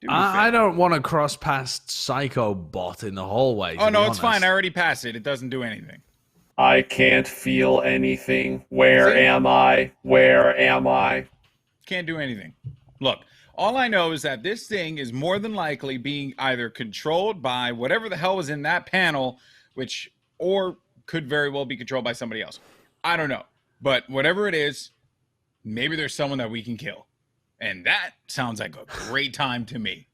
I don't want to cross past Psycho Bot in the hallway. Oh no, it's fine. I already passed it. It doesn't do anything. I can't feel anything. Where am I? Where am I? Can't do anything. Look, all I know is that this thing is more than likely being either controlled by whatever the hell was in that panel, or could very well be controlled by somebody else. I don't know. But whatever it is, maybe there's someone that we can kill. And that sounds like a great time to me.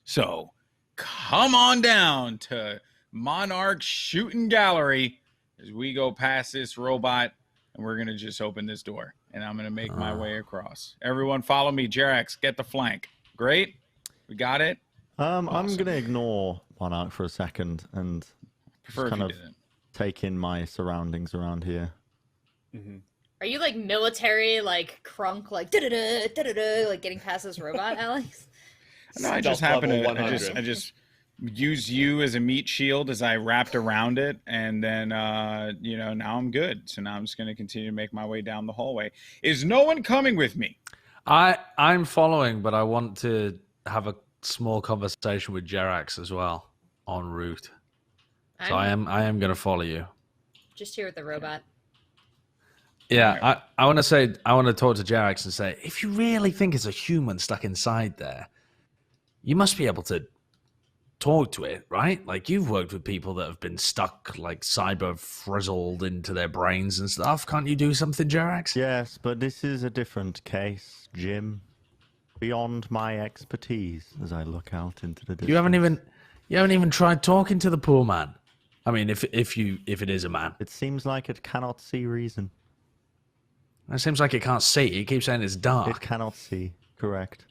So come on down to Monarch Shooting Gallery as we go past this robot, and we're going to just open this door. And I'm going to make my way across. Everyone follow me. Jerax, get the flank. Great. We got it. I'm going to ignore Monarch for a second and Prefer if kind you of didn't. take in my surroundings around here. Are you like military, like crunk, like da-da-da, da-da-da, like getting past this robot, Alex? No, I just Stealth happen level to. 100. I just use you as a meat shield as I wrapped around it, and then now I'm good. So now I'm just going to continue to make my way down the hallway. Is no one coming with me? I'm following, but I want to have a small conversation with Jerax as well en route. So I am going to follow you. Just here with the robot. Yeah, I want to talk to Jerax and say, if you really think it's a human stuck inside there, you must be able to talk to it, right? Like, you've worked with people that have been stuck, like, cyber frizzled into their brains and stuff. Can't you do something, Jerax? Yes, but this is a different case, Jim. Beyond my expertise, as I look out into the distance. You haven't even tried talking to the poor man. I mean, if it is a man. It seems like it cannot see reason. It seems like it can't see. It keeps saying it's dark. It cannot see. Correct.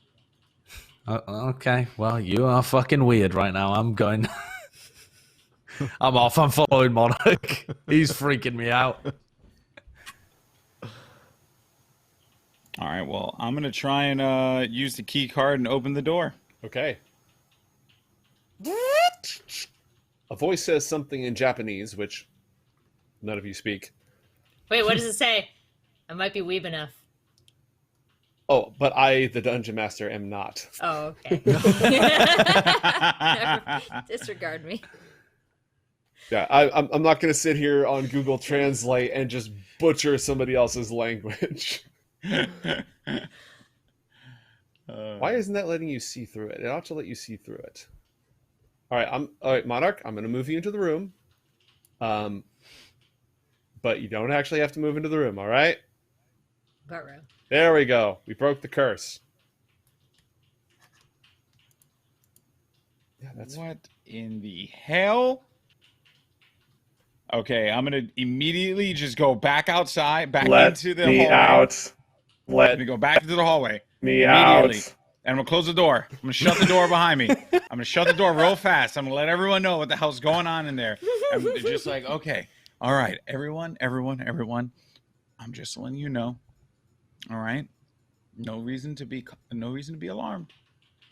Okay, well, you are fucking weird right now. I'm going. I'm off. I'm following Monarch. He's freaking me out. All right, well, I'm going to try and use the key card and open the door. Okay. A voice says something in Japanese, which none of you speak. Wait, what does it say? I might be weeb enough. Oh, but I, the dungeon master, am not. Oh, okay. Disregard me. Yeah, I'm not going to sit here on Google Translate and just butcher somebody else's language. Why isn't that letting you see through it? It ought to let you see through it. All right, Monarch. I'm going to move you into the room. But you don't actually have to move into the room. All right. What room? There we go. We broke the curse. Yeah, that's What in the hell? Okay, I'm gonna immediately just go back outside, back into the hallway. I'm gonna go back into the hallway immediately. And I'm gonna close the door. I'm gonna shut the door behind me. I'm gonna shut the door real fast. I'm gonna let everyone know what the hell's going on in there. I'm just like, okay, all right, everyone. I'm just letting you know. All right, no reason to be alarmed.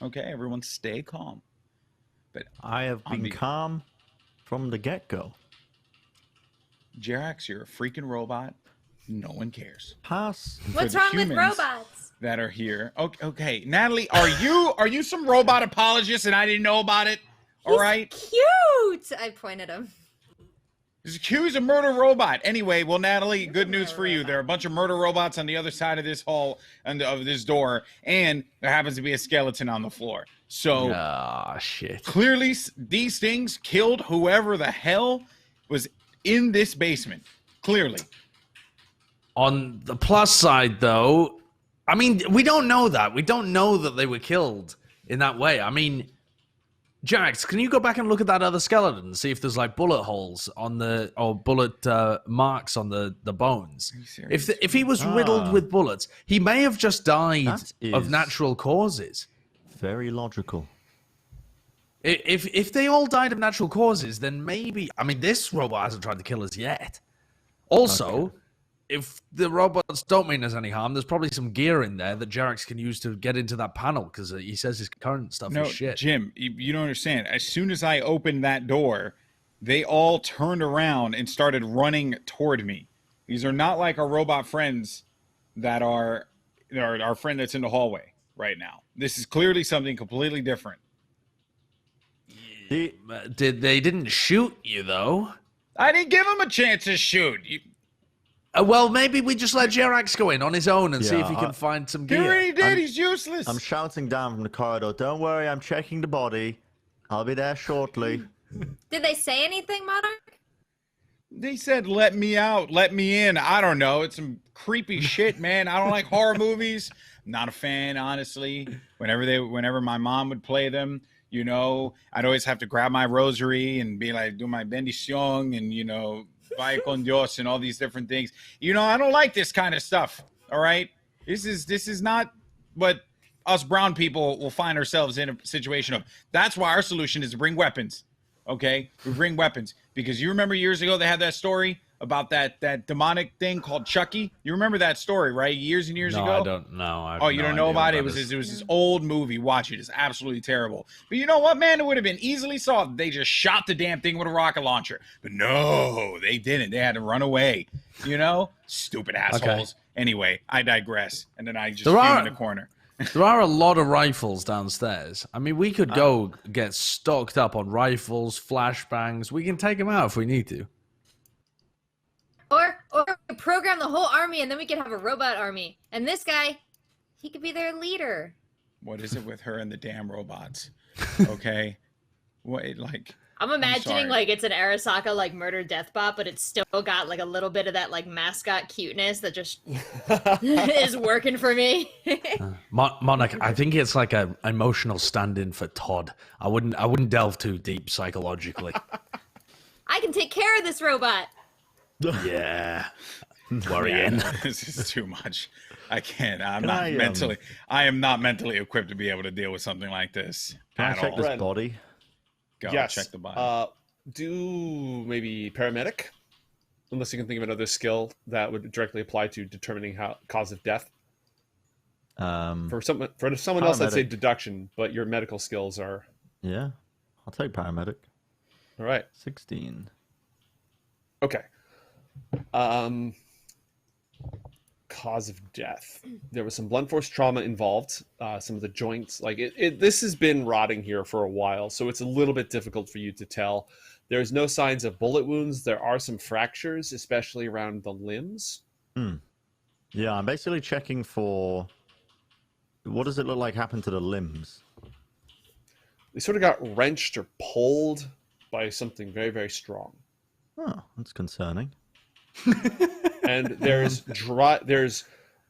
Okay, everyone, stay calm. But I have been calm from the get-go. Jerax, you're a freaking robot. No one cares. Pass. What's wrong with robots? That are here. Okay, Natalie, are you some robot apologist and I didn't know about it? All right. Cute. I pointed him. He's accused of murder robot. Anyway, well, Natalie, good news for you. There are a bunch of murder robots on the other side of this hall and of this door, and there happens to be a skeleton on the floor. So, Shit. Clearly, these things killed whoever the hell was in this basement. Clearly. On the plus side, though, I mean, we don't know that. We don't know that they were killed in that way. I mean, Jax, can you go back and look at that other skeleton and see if there's like bullet holes on or bullet marks on the bones? If he was riddled with bullets, he may have just died of natural causes. Very logical. If they all died of natural causes, then maybe... I mean, this robot hasn't tried to kill us yet. Also, if the robots don't mean us any harm, there's probably some gear in there that Jerax can use to get into that panel, because he says his current stuff is shit. Jim, you don't understand. As soon as I opened that door, they all turned around and started running toward me. These are not like our robot friends that are our friend that's in the hallway right now. This is clearly something completely different. They didn't shoot you, though. I didn't give him a chance to shoot. Well, maybe we just let Jerax go in on his own and see if he can find some gear. He already did. He's useless. I'm shouting down from the corridor. Don't worry, I'm checking the body. I'll be there shortly. Did they say anything, Monarch? They said, let me out, let me in. I don't know. It's some creepy shit, man. I don't like horror movies. I'm not a fan, honestly. Whenever my mom would play them, you know, I'd always have to grab my rosary and be like, do my bendición and, you know, vaya con Dios and all these different things. You know, I don't like this kind of stuff. All right. This is not what us brown people will find ourselves in a situation of. That's why our solution is to bring weapons. Okay. We bring weapons. because you remember years ago they had that story about that demonic thing called Chucky. You remember that story, right? Years and years ago. I don't know. Oh, you don't know about it? It was this old movie. Watch it. It's absolutely terrible. But you know what, man? It would have been easily solved. They just shot the damn thing with a rocket launcher. But no, they didn't. They had to run away. You know, stupid assholes. Okay. Anyway, I digress, and then I just came in the corner. There are a lot of rifles downstairs. I mean, we could go get stocked up on rifles, flashbangs. We can take them out if we need to. Or program the whole army, and then we could have a robot army. And this guy, he could be their leader. What is it with her and the damn robots? Okay, what like? I'm imagining like it's an Arasaka like murder death bot, but it's still got like a little bit of that like mascot cuteness that just is working for me. Monarch, I think it's like an emotional stand-in for Todd. I wouldn't delve too deep psychologically. I can take care of this robot. Yeah. Worrying. Yeah, this is too much. I can't. I am not mentally equipped to be able to deal with something like this. Can I check this body? Go check the body. Do maybe paramedic, unless you can think of another skill that would directly apply to determining cause of death. For someone else, I'd say deduction, but your medical skills are. Yeah, I'll take paramedic. All right, 16. Okay. Cause of death. There was some blunt force trauma involved. Some of the joints, like this has been rotting here for a while, so it's a little bit difficult for you to tell. There's no signs of bullet wounds. There are some fractures, especially around the limbs. Yeah, I'm basically checking for what does it look like happened to the limbs? They sort of got wrenched or pulled by something very, very strong. Oh, that's concerning. And there's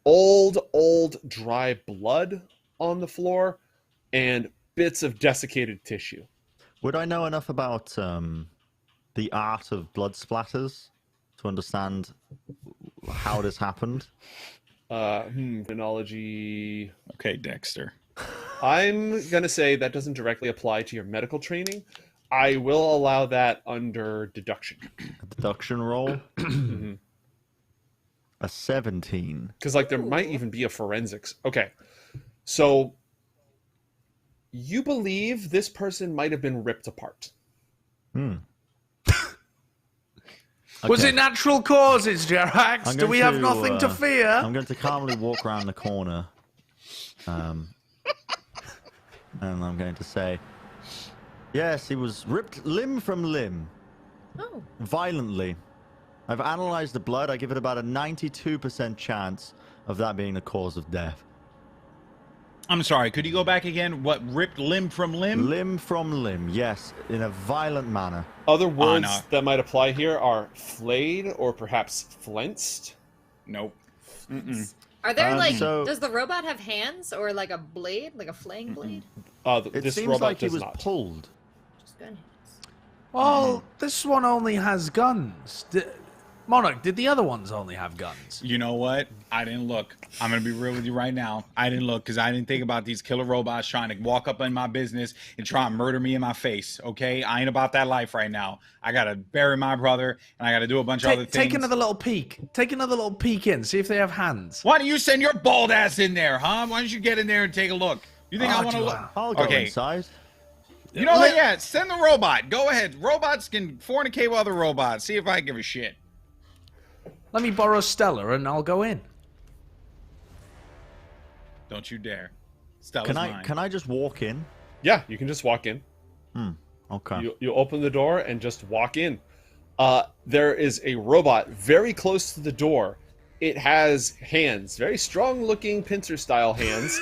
old dry blood on the floor and bits of desiccated tissue. Would I know enough about the art of blood splatters to understand how this happened? Criminology. Okay, Dexter. I'm gonna say that doesn't directly apply to your medical training. I will allow that under deduction. A deduction roll? A 17. Because like there might even be a forensics. Okay. So you believe this person might have been ripped apart. Was it natural causes, Jerax? Do we have nothing to fear? I'm going to calmly walk around the corner. And I'm going to say, yes, he was ripped limb from limb. Oh. Violently. I've analyzed the blood. I give it about a 92% chance of that being the cause of death. I'm sorry, could you go back again? What, ripped limb from limb? Limb from limb, yes, in a violent manner. Other words that might apply here are flayed or perhaps flinched. Nope. Are there does the robot have hands or like a blade, like a flaying blade? It seems like he was pulled. Just gun hands. Well, this one only has guns. Monarch, did the other ones only have guns? You know what? I didn't look. I'm going to be real with you right now. I didn't look because I didn't think about these killer robots trying to walk up in my business and try and murder me in my face, okay? I ain't about that life right now. I got to bury my brother, and I got to do a bunch of other things. Take another little peek. Take another little peek in. See if they have hands. Why don't you send your bald ass in there, huh? Why don't you get in there and take a look? You think I want to look? I'll go inside. You know what? Yeah, send the robot. Go ahead. Robots can fornicate with other robots. See if I give a shit. Let me borrow Stella and I'll go in. Don't you dare. Stella's mine. Can I just walk in? Yeah, you can just walk in. Okay. You open the door and just walk in. There is a robot very close to the door. It has hands, very strong-looking pincer-style hands,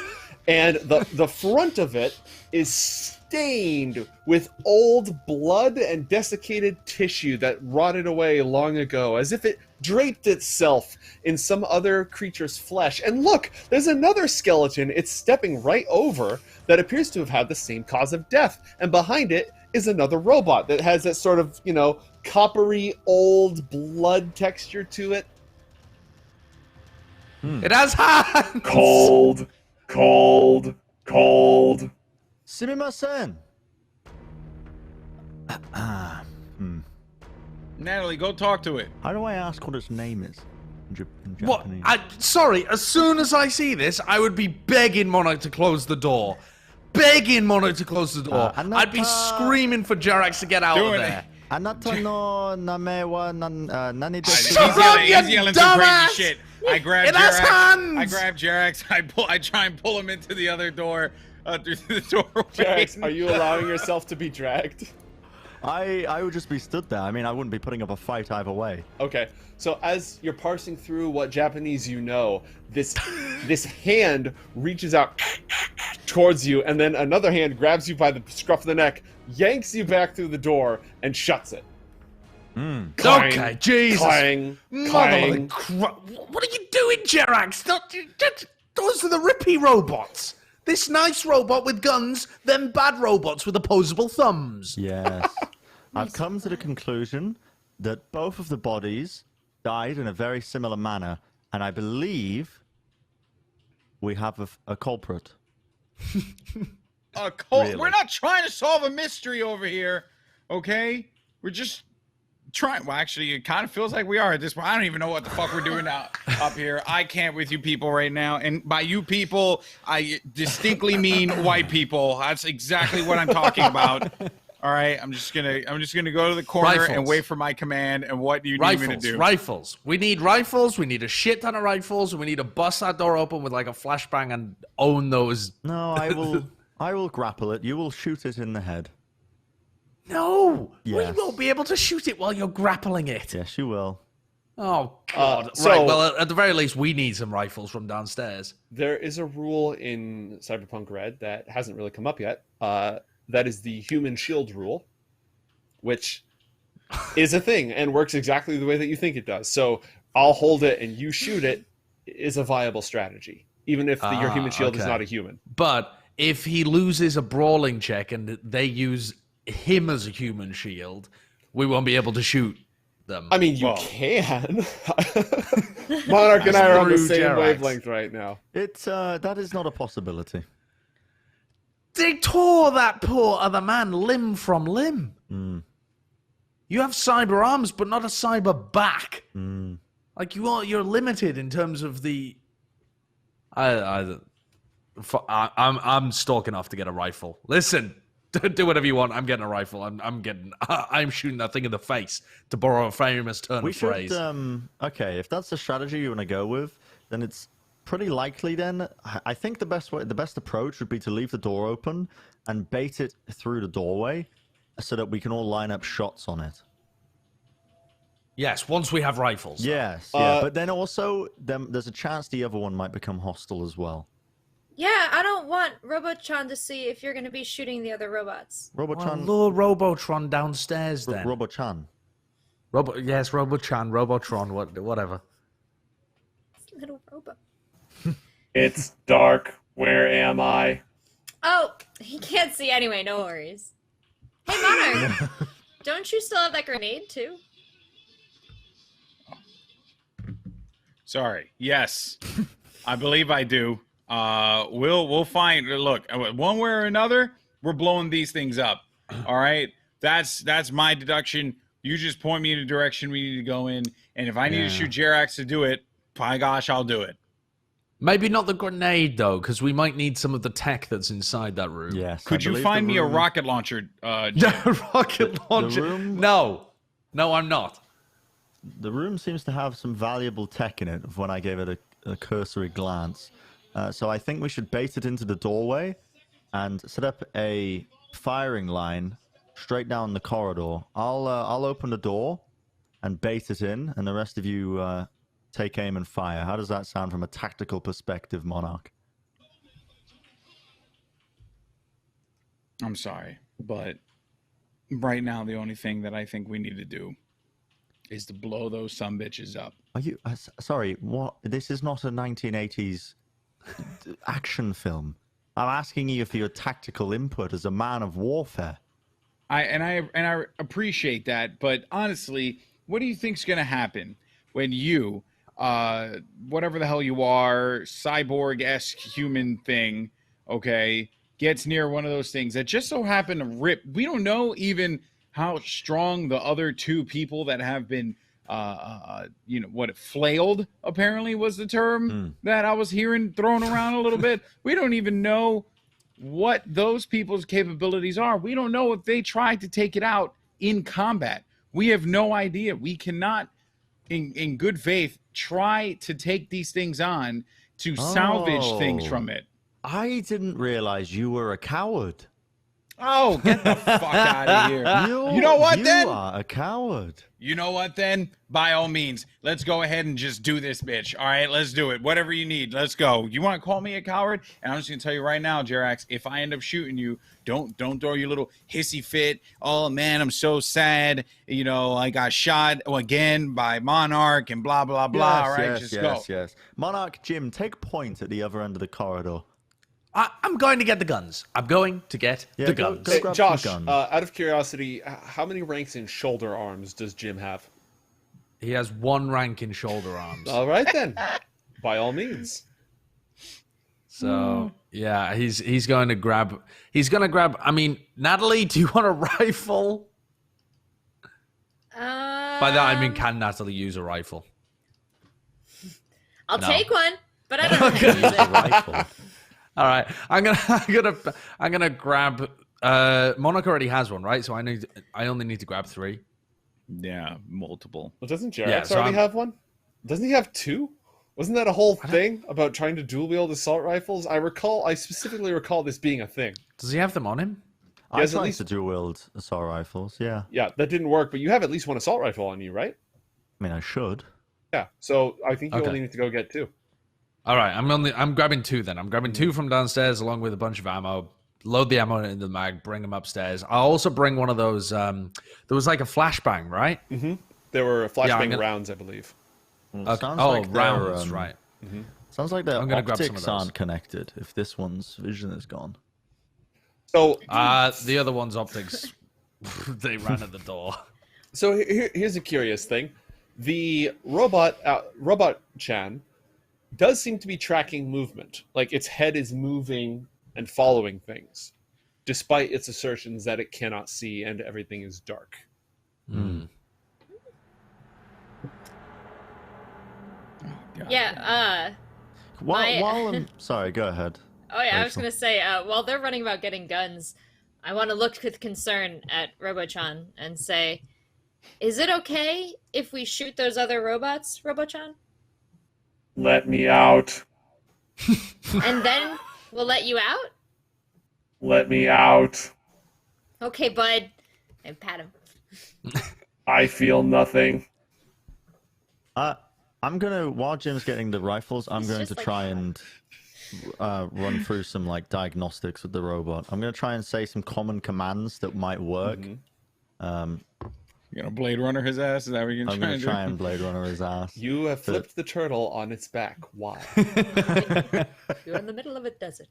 and the front of it is stained with old blood and desiccated tissue that rotted away long ago, as if it draped itself in some other creature's flesh. And look, there's another skeleton it's stepping right over that appears to have had the same cause of death. And behind it is another robot that has that sort of, coppery old blood texture to it. It has hands! Cold. Sumimasen. Natalie, go talk to it. How do I ask what its name is in What? Japanese? Sorry, as soon as I see this, I would be begging Monarch to close the door. Begging Monarch to close the door. I'd be screaming for Jerax to get out of there. Anata no name wa nani He's up, you yelling some dumbass! crazy shit. I grab It has Jerax. hands! I grab Jerax. I try and pull him into the other door, through the doorway. Jax, are you allowing yourself to be dragged? I would just be stood there. I mean, I wouldn't be putting up a fight either way. Okay, so as you're parsing through what Japanese you know, this hand reaches out towards you, and then another hand grabs you by the scruff of the neck, yanks you back through the door, and shuts it. Clang, Okay, Jesus. Clang, clang. What are you doing, Jerax? Those are the Rippy robots. This nice robot with guns, them bad robots with opposable thumbs. Yes. I've come to the conclusion that both of the bodies died in a very similar manner, and I believe we have a culprit. Really? We're not trying to solve a mystery over here, okay? We're just trying. Well, actually, it kind of feels like we are at this point. I don't even know what the fuck we're doing up here. I can't with you people right now, and by you people, I distinctly mean white people. That's exactly what I'm talking about. All right, I'm just gonna go to the corner Rifles. and wait for my command. And what do you need me to do? Rifles. We need rifles. We need a shit ton of rifles. And we need to bust that door open with like a flashbang and own those. No, I will grapple it. You will shoot it in the head. No, Yes. we won't be able to shoot it while you're grappling it. Yes, you will. Oh God! so- right. Well, at the very least, we need some rifles from downstairs. There is a rule in Cyberpunk Red that hasn't really come up yet. That is the human shield rule, which is a thing and works exactly the way that you think it does. So I'll hold it and you shoot it is a viable strategy, even if your human shield is okay. not a human. But if he loses a brawling check and they use him as a human shield, we won't be able to shoot them. I mean, you can. Monarch and I are on the same Jerax. wavelength right now. It's that is not a possibility. They tore that poor other man limb from limb. You have cyber arms, but not a cyber back. Like you're limited in terms of the. I'm stalking off to get a rifle. Listen, do whatever you want. I'm getting a rifle. I'm shooting that thing in the face, to borrow a famous turn We of should phrase. okay, if that's the strategy you want to go with, then it's pretty likely then. I think the best approach would be to leave the door open and bait it through the doorway so that we can all line up shots on it. Yes, once we have rifles. Yes, yeah. But then also there's a chance the other one might become hostile as well. Yeah, I don't want Robotron to see if you're going to be shooting the other robots. Well, Robotron, lure Robotron downstairs then. Robochan. Yes, Robotron, whatever. Little robot. It's dark. Where am I? Oh, he can't see anyway. No worries. Hey, Monarch. Don't you still have that grenade too? Sorry. Yes, I believe I do. We'll find. Look, one way or another, we're blowing these things up. All right. That's my deduction. You just point me in the direction we need to go in, and if I need to shoot Jerax to do it, by gosh, I'll do it. Maybe not the grenade though, because we might need some of the tech that's inside that room. Yes. Could you find me a rocket launcher? Jim? Rocket launcher. room- No, I'm not. The room seems to have some valuable tech in it when I gave it a cursory glance. So I think we should bait it into the doorway and set up a firing line straight down the corridor. I'll open the door and bait it in, and the rest of you take aim and fire. How does that sound from a tactical perspective, Monarch? I'm sorry, but right now the only thing that I think we need to do is to blow those sumbitches up. Are you sorry? What? This is not a 1980s action film. I'm asking you for your tactical input as a man of warfare. I appreciate that, but honestly, what do you think's going to happen when you, whatever the hell you are, cyborg-esque human thing, okay, gets near one of those things that just so happen to rip? We don't know even how strong the other two people that have been, flailed apparently was the term that I was hearing thrown around a little bit. We don't even know what those people's capabilities are. We don't know if they tried to take it out in combat. We have no idea. We cannot, in good faith, try to take these things on to salvage things from it. I didn't realize you were a coward. Oh, get the fuck out of here. You know what, then? You are a coward. You know what, then? By all means, let's go ahead and just do this, bitch. All right, let's do it. Whatever you need, let's go. You want to call me a coward? And I'm just going to tell you right now, Jerax, if I end up shooting you, don't throw your little hissy fit. Oh, man, I'm so sad. You know, I got shot again by Monarch and blah, blah, blah. Yes, all right, yes, just yes, go. yes. Monarch, Jim, take point at the other end of the corridor. I'm going to get the guns. I'm going to get the go- guns. go grab Josh, some guns. out of curiosity, how many ranks in shoulder arms does Jim have? He has 1 rank in shoulder arms. All right, then. By all means. So yeah, he's going to grab. He's going to grab. I mean, Natalie, do you want a rifle? By that I mean, can Natalie use a rifle? I'll No. take one, but I don't know how to use Use a it. rifle. All right, I'm gonna grab. Monarch already has one, right? So I only need to grab 3. Yeah, multiple. Well, doesn't Jerax Yeah, so already I'm- have one? Doesn't he have 2? Wasn't that a whole thing about trying to dual wield assault rifles? I specifically recall this being a thing. Does he have them on him? I Yes, at tried least- to dual wield assault rifles, yeah. Yeah, that didn't work, but you have at least 1 assault rifle on you, right? I mean, I should. Yeah, so I think you Okay. only need to go get 2. All right, I'm grabbing 2 then. I'm grabbing 2 from downstairs along with a bunch of ammo. Load the ammo into the mag, bring them upstairs. I'll also bring one of those. There was like a flashbang, right? There were flashbang gonna- rounds, I believe. Okay. Sounds Oh, like they're, rounds, right? Sounds like their I'm gonna grab some of optics those. aren't connected if this one's vision is gone. So, The other one's optics. They ran at the door. so here's a curious thing: the robot Chan does seem to be tracking movement. Like its head is moving and following things, despite its assertions that it cannot see and everything is dark. Yeah. While sorry, go ahead. Oh yeah, I was Rachel. gonna say, while they're running about getting guns, I want to look with concern at Robochan and say, "Is it okay if we shoot those other robots, Robochan? Let me out! And then we'll let you out? Let me out! Okay, bud." And pat him. I feel nothing. I'm gonna while Jim's getting the rifles, I'm It's going just to like try that. and run through some like diagnostics with the robot. I'm gonna try and say some common commands that might work. You gonna Blade Runner his ass? Is that what you're I'm trying gonna to try do? and Blade Runner his ass. You have flipped the turtle on its back. Why? You're in the middle of a desert.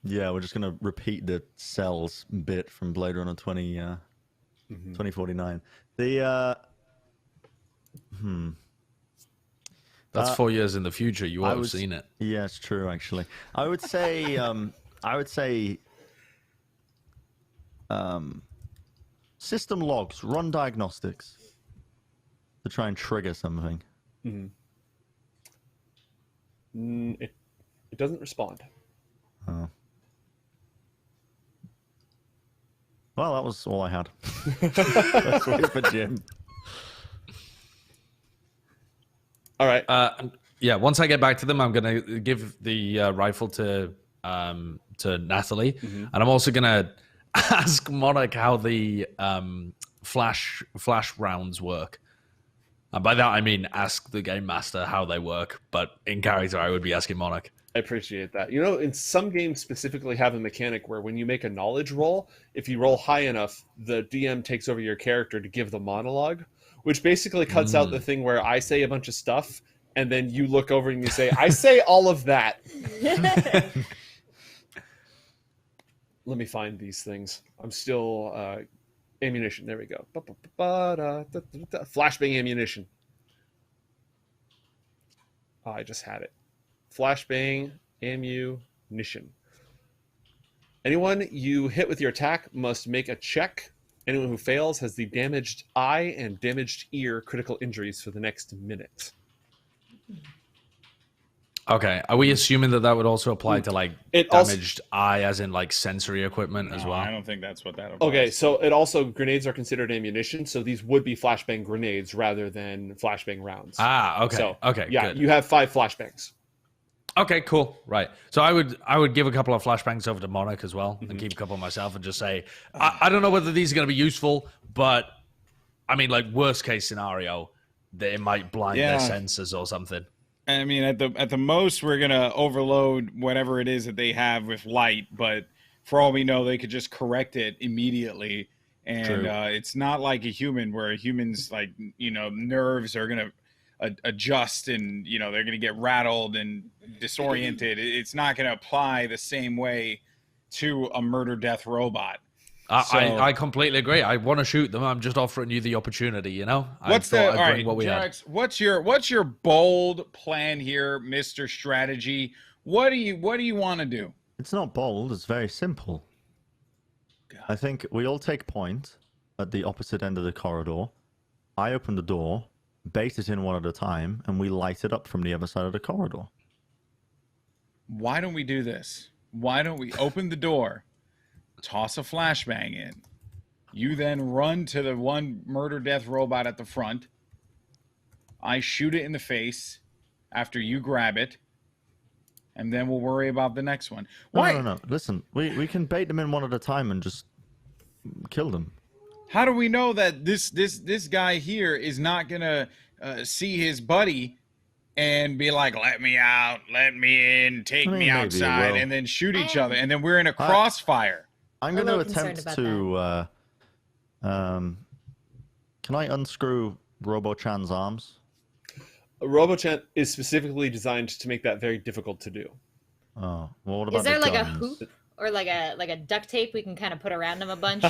Yeah, we're just gonna repeat the cells bit from Blade Runner 2049. That's 4 years in the future. You I will have would- seen it. Yeah, it's true actually. I would say system logs, run diagnostics to try and trigger something. It doesn't respond. Oh. Well, that was all I had. Let's wait for Jim. All right. Yeah, once I get back to them, I'm gonna give the rifle to Natalie, and I'm also gonna ask Monarch how the flash rounds work. And by that I mean ask the game master how they work, but in character I would be asking Monarch. I appreciate that. You know, in some games specifically have a mechanic where when you make a knowledge roll, if you roll high enough, the DM takes over your character to give the monologue, which basically cuts out the thing where I say a bunch of stuff and then you look over and you say, I say all of that. Let me find these things. I'm still ammunition. There we go. Flashbang ammunition. Oh, I just had it. Flashbang ammunition. Anyone you hit with your attack must make a check. Anyone who fails has the damaged eye and damaged ear critical injuries for the next minute. Okay. Are we assuming that would also apply to like It also- damaged eye, as in like sensory equipment as No, well? I don't think that's what that applies. Okay, so it also grenades are considered ammunition, so these would be flashbang grenades rather than flashbang rounds. Okay. So, Okay. yeah, Good. you have 5 flashbangs. Okay, cool. Right. So I would give a couple of flashbangs over to Monarch as well, and keep a couple myself, and just say, I don't know whether these are going to be useful, but I mean, like worst case scenario, they might blind their senses or something. I mean, at the most, we're gonna overload whatever it is that they have with light. But for all we know, they could just correct it immediately. And it's not like a human, where a human's like nerves are gonna adjust, and they're gonna get rattled and disoriented. It's not gonna apply the same way to a murder death robot. I completely agree. I want to shoot them. I'm just offering you the opportunity. What's your bold plan here, Mr. Strategy? What do you want to do? It's not bold. It's very simple. God. I think we all take point at the opposite end of the corridor. I open the door, bait it in one at a time, and we light it up from the other side of the corridor. Why don't we do this? Why don't we open the door, toss a flashbang in, you then run to the one murder death robot at the front, I shoot it in the face after you grab it, and then we'll worry about the next one. Why? No. Listen, we can bait them in one at a time and just kill them. How do we know that this guy here is not gonna see his buddy and be like, "Let me out, let me in, take me outside," and then shoot each other, and then we're in a crossfire? I'm going to attempt to. Can I unscrew Robo-chan's arms? Robo-chan is specifically designed to make that very difficult to do. Oh, well, what about Is there the like a guns? hoop or like a duct tape we can kind of put around him a bunch?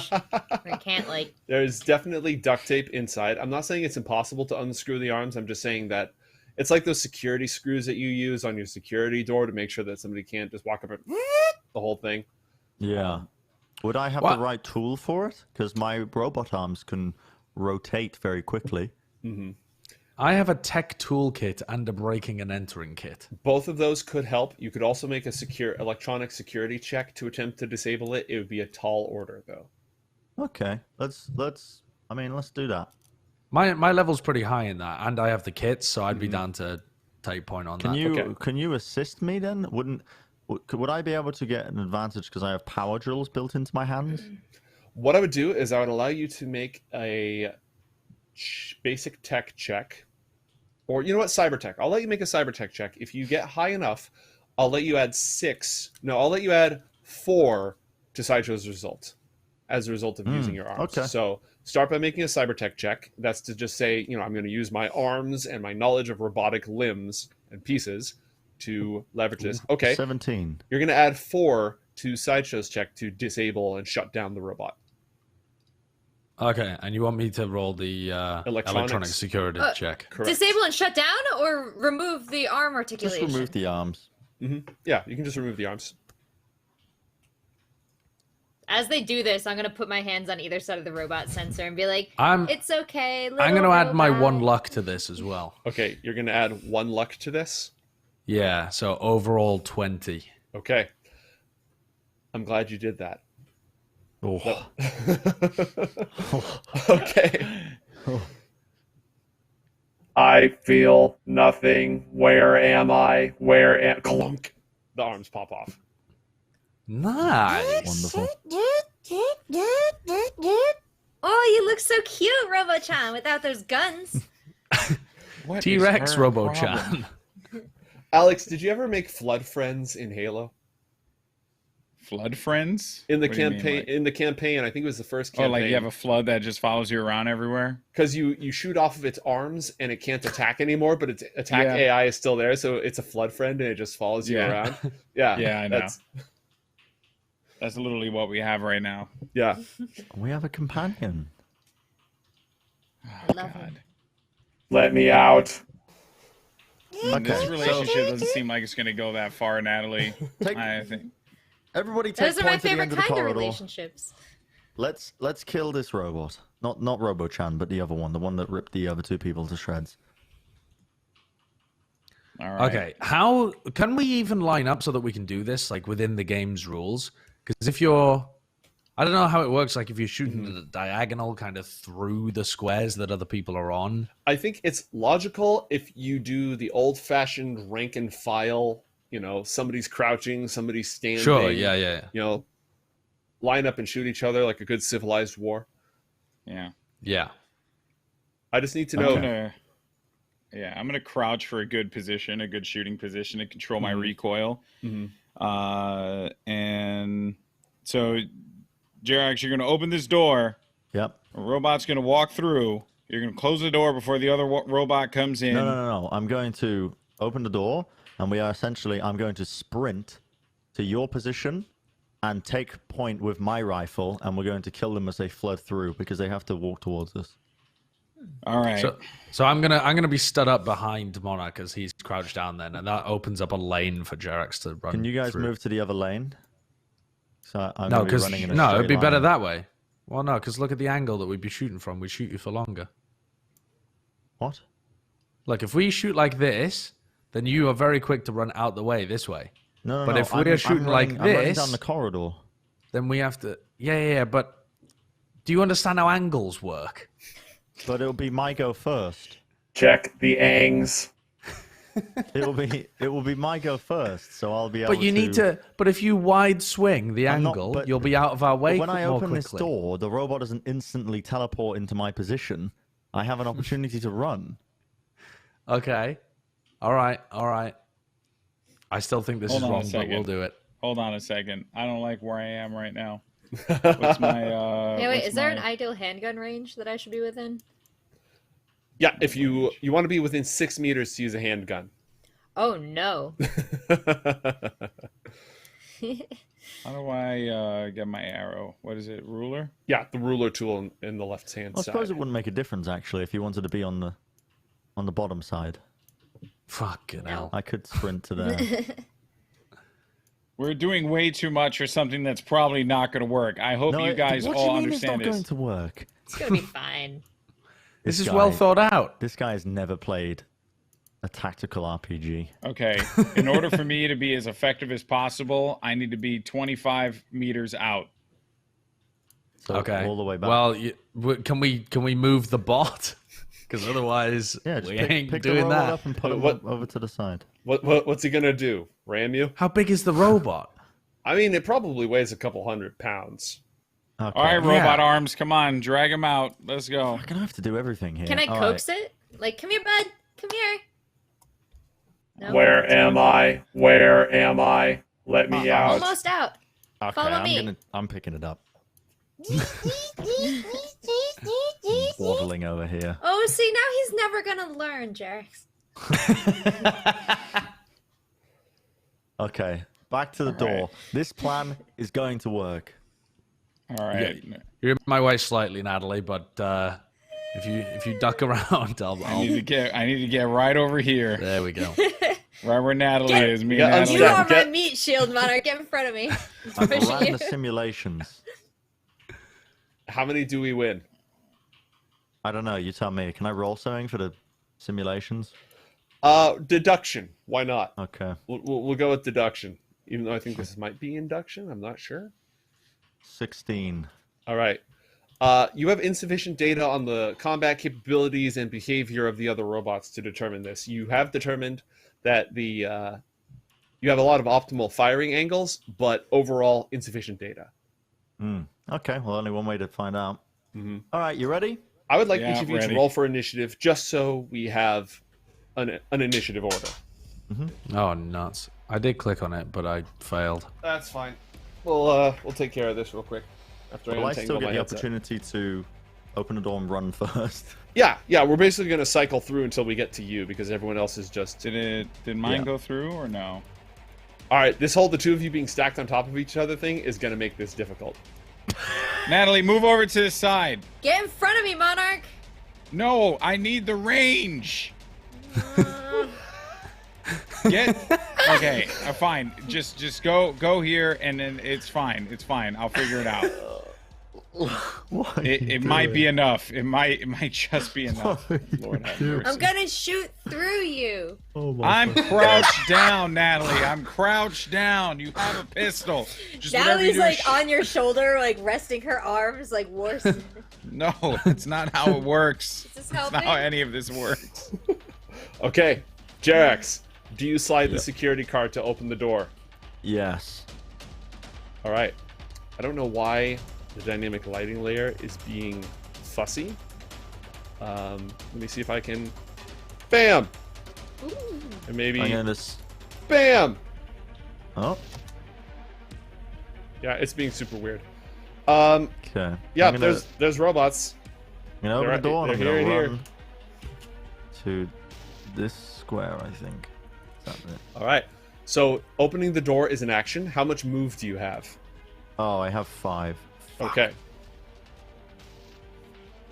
We can't like. There's definitely duct tape inside. I'm not saying it's impossible to unscrew the arms. I'm just saying that it's like those security screws that you use on your security door to make sure that somebody can't just walk up and the whole thing. Yeah. Would I have the right tool for it? Because my robot arms can rotate very quickly. Mm-hmm. I have a tech toolkit and a breaking and entering kit. Both of those could help. You could also make a secure electronic security check to attempt to disable it. It would be a tall order, though. Okay, let's do that. My level's pretty high in that, and I have the kits, so I'd be down to take point on that. Can you assist me then? Would I be able to get an advantage because I have power drills built into my hands? What I would do is I would allow you to make a basic tech check, or you know what, cyber tech. I'll let you make a cyber tech check. If you get high enough, I'll let you add 4 to Sideshow's result as a result of using your arms. Okay. So start by making a cyber tech check. That's to just say, I'm going to use my arms and my knowledge of robotic limbs and pieces to leverage this. Okay. 17. You're going to add 4 to Sideshow's check to disable and shut down the robot. Okay, and you want me to roll the electronic security check? Correct. Disable and shut down, or remove the arm articulation? Just remove the arms. Mm-hmm. Yeah, you can just remove the arms. As they do this, I'm gonna put my hands on either side of the robot sensor and be like, "It's okay." I'm gonna add my 1 luck to this as well. Okay, you're gonna add 1 luck to this. Yeah, so overall 20. Okay, I'm glad you did that. Oh. Okay. I feel nothing. Where am I? Clunk. The arms pop off. Nice. Wonderful. Oh, you look so cute, Robo-chan, without those guns. T-Rex Robo-chan. Alex, did you ever make flood friends in Halo? Flood friends? In the What do you mean, campaign, like- in the campaign, I think it was the first campaign. Oh, like you have a flood that just follows you around everywhere? Because you shoot off of its arms and it can't attack anymore, but its attack Yeah. AI is still there, so it's a flood friend and it just follows you Yeah. around. Yeah, Yeah, I know. That's literally what we have right now. Yeah. We have a companion. I love him. Let me out. This relationship doesn't seem like it's going to go that far, Natalie. Take- I think. Everybody take Those are my point at the favorite end of the kind of corridor. relationships. Let's kill this robot. Not Robo-chan, but the other one, the one that ripped the other two people to shreds. All right. Okay, how can we even line up so that we can do this like within the game's rules? Because if you're, I don't know how it works. Like if you're shooting the diagonal kind of through the squares that other people are on. I think it's logical if you do the old-fashioned rank and file. You know, somebody's crouching, somebody's standing. Sure. Yeah. You know, line up and shoot each other like a good civilized war. Yeah. Yeah. I just need to I'm know. gonna crouch for a good position, a good shooting position to control my recoil. And so, Jerax, you're gonna open this door. Yep. A robot's gonna walk through. You're gonna close the door before the other robot comes in. No. I'm going to open the door, and I'm going to sprint to your position and take point with my rifle, and we're going to kill them as they flood through because they have to walk towards us. All right. So I'm gonna be stood up behind Monarch as he's crouched down then, and that opens up a lane for Jerax to run. Can you guys through. move to the other lane? So I'm No, gonna be because running in a no, it'd straight be better line. that way. Well, no, because look at the angle that we'd be shooting from. We'd shoot you for longer. What? Look, if we shoot like this, then you are very quick to run out the way this way. No. But if we're I'm shooting running, like I'm running this- down the corridor. Then we have to. Yeah. But do you understand how angles work? But it'll be my go first. Check the angs. It will be my go first, so I'll be able to. But you need to. But if you wide swing the I'm not- angle, but- you'll be out of our way But when I more open this quickly. door, the robot doesn't instantly teleport into my position. I have an opportunity to run. Okay. All right. I still think this Hold is on a wrong, but second. we'll do it. Hold on a second. I don't like where I am right now. What's my? Hey, wait, what's is there an my- ideal handgun range that I should be within? Yeah, if you want to be within 6 meters to use a handgun. Oh no. How do I get my arrow? What is it? Ruler? Yeah, the ruler tool in the left hand I side. suppose it wouldn't make a difference actually if you wanted to be on the bottom side. Fucking hell. I could sprint to there. We're doing way too much for something that's probably not going to work. I hope you guys what all do you mean understand it's not this. going to work? It's gonna be fine. This is guy- well thought out. This guy's never played a tactical RPG. Okay. In order for me to be as effective as possible, I need to be 25 meters out. So Okay. all the way back. Well, can we move the bot? Because otherwise, yeah, just we pick, ain't pick the doing robot that. up and put What- him over to the side. What's he gonna do? Ram you? How big is the robot? I mean, it probably weighs a couple 100 pounds. Okay. All right, robot Yeah. arms, come on, drag him out. Let's go. I'm gonna have to do everything here. Can I All coax it? Like, come here, bud. Come here. No? Where am I? Where am I? Let me out. Almost out. right. Okay, Follow me. I'm picking it up. Waddling over here. Oh, see, now he's never gonna learn, Jax. Okay, back to the door. This plan is going to work. All right. You're in my way slightly, Natalie, but if you duck around, I I'll need to get right over here. there we go. Right where Natalie Get- is. Me Yeah, and Natalie. You Unstack. are my Get- meat shield, Monarch. Get in front of me. I've Pushing ran you. the simulations. How many do we win? I don't know. You tell me. Can I roll something for the simulations? Deduction. Why not? Okay. We'll go with deduction. Even though I think this might be induction, I'm not sure. 16. All right. You have insufficient data on the combat capabilities and behavior of the other robots to determine this. You have determined that you have a lot of optimal firing angles, but overall insufficient data. Okay. Well, only one way to find out. Mm-hmm. All right. You ready? I would like Yeah, each of you ready. to roll for initiative, just so we have an initiative order. Oh, nuts. I did click on it, but I failed. That's fine. We'll take care of this real quick. After Will I untangle still get my the headset. opportunity to open the door and run first? Yeah. We're basically going to cycle through until we get to you because everyone else is just. Did mine Yeah. go through or no? All right. The two of you being stacked on top of each other thing is going to make this difficult. Natalie, move over to the side. Get in front of me, Monarch. No, I need the range. Get Okay, fine. Just go here, and then it's fine. It's fine. I'll figure it out. It might be enough. It might just be enough. Lord have mercy. I'm gonna shoot through you. Oh my I'm crouched down, Natalie. I'm crouched down. You have a pistol. Just whatever you Natalie's do, like on your shoulder, like resting her arms, like worse. No, that's not how it works. Is this That's helping? not how any of this works. Okay, Jerax, do you slide the security card to open the door? Yes. All right. I don't know why the dynamic lighting layer is being fussy. Let me see if I can... Bam! And maybe... I'm gonna just... Bam! Oh. Yeah, it's being super weird. Okay. Yeah, I'm gonna, there's robots. I'm gonna open the door and I'm they're gonna here. run to this square, I think. Is that it? All right. So opening the door is an action. How much move do you have? Oh, I have 5. Okay.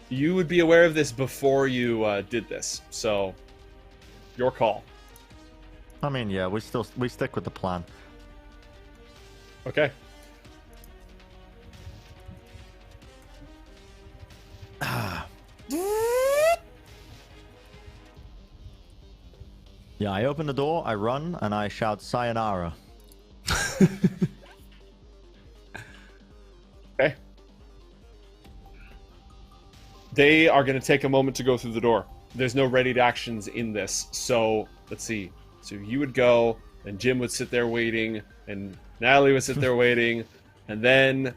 You would be aware of this before you did this, so your call. I mean, yeah, we stick with the plan. Okay. Yeah, I open the door, I run, and I shout sayonara. Okay. They are going to take a moment to go through the door. There's no readied actions in this, so let's see. So you would go, and Jim would sit there waiting, and Natalie would sit there waiting, and then...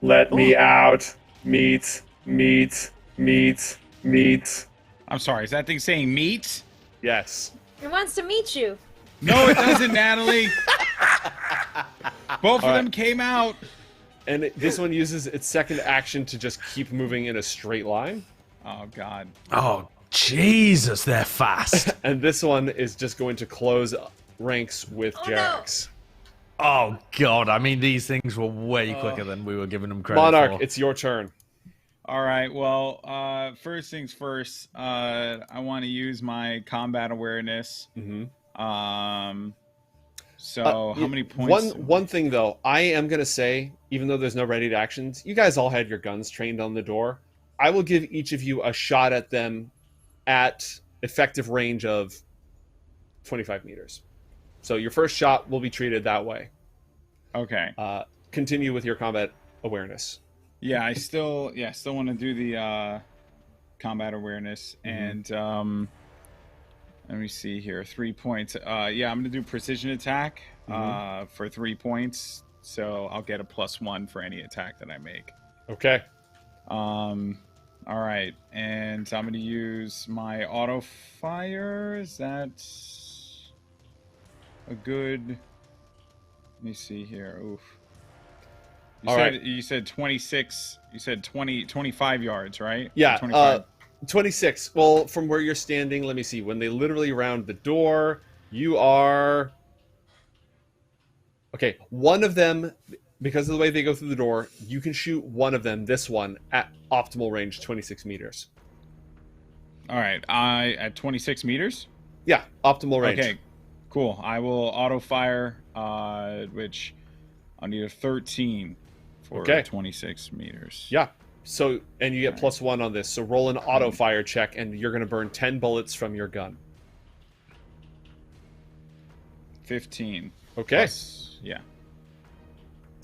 Let me out. Meet. I'm sorry. Is that thing saying meat? Yes. He wants to meet you. No, it doesn't, Natalie. Both of them came out. And this one uses its second action to just keep moving in a straight line. Oh, God. Oh, Jesus, they're fast. And this one is just going to close ranks with Oh, no. Jerax. Oh, God. I mean, these things were way quicker than we were giving them credit Monarch, for. it's your turn. All right. Well, first things first, I want to use my combat awareness. So how many points? One thing, though, I am going to say, even though there's no ready actions, you guys all had your guns trained on the door. I will give each of you a shot at them at effective range of 25 meters. So your first shot will be treated that way. Okay. Continue with your combat awareness. Yeah, I still want to do the combat awareness, and let me see here, 3 points. Yeah, I'm gonna do precision attack for 3 points, so I'll get a +1 for any attack that I make. Okay. All right, and I'm gonna use my auto fire. Is that a good? Let me see here. Oof. You said 26. You said 25 yards, right? Yeah. 25. 26. Well, from where you're standing, let me see. When they literally round the door, you are... Okay, one of them, because of the way they go through the door, you can shoot one of them, this one, at optimal range, 26 meters. All right, at 26 meters? Yeah, optimal range. Okay, cool. I will auto fire, which I'll need a 13 for 26 meters. Yeah. So, and you get +1 on this. So roll an auto fire check, and you're going to burn 10 bullets from your gun. 15. Okay. Plus, yeah.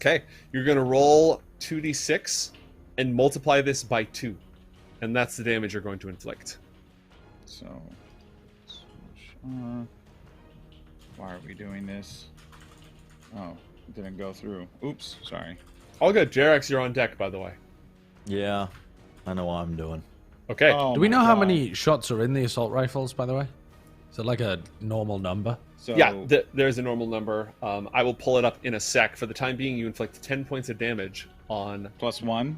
Okay. You're going to roll 2d6 and multiply this by 2. And that's the damage you're going to inflict. So, why are we doing this? Oh, it didn't go through. Oops, sorry. All good. Jerax, you're on deck, by the way. Yeah, I know what I'm doing. Okay. Oh Do we my know how God. many shots are in the assault rifles, by the way? Is it like a normal number? So, Yeah, there's a normal number. I will pull it up in a sec. For the time being, you inflict 10 points of damage on... +1?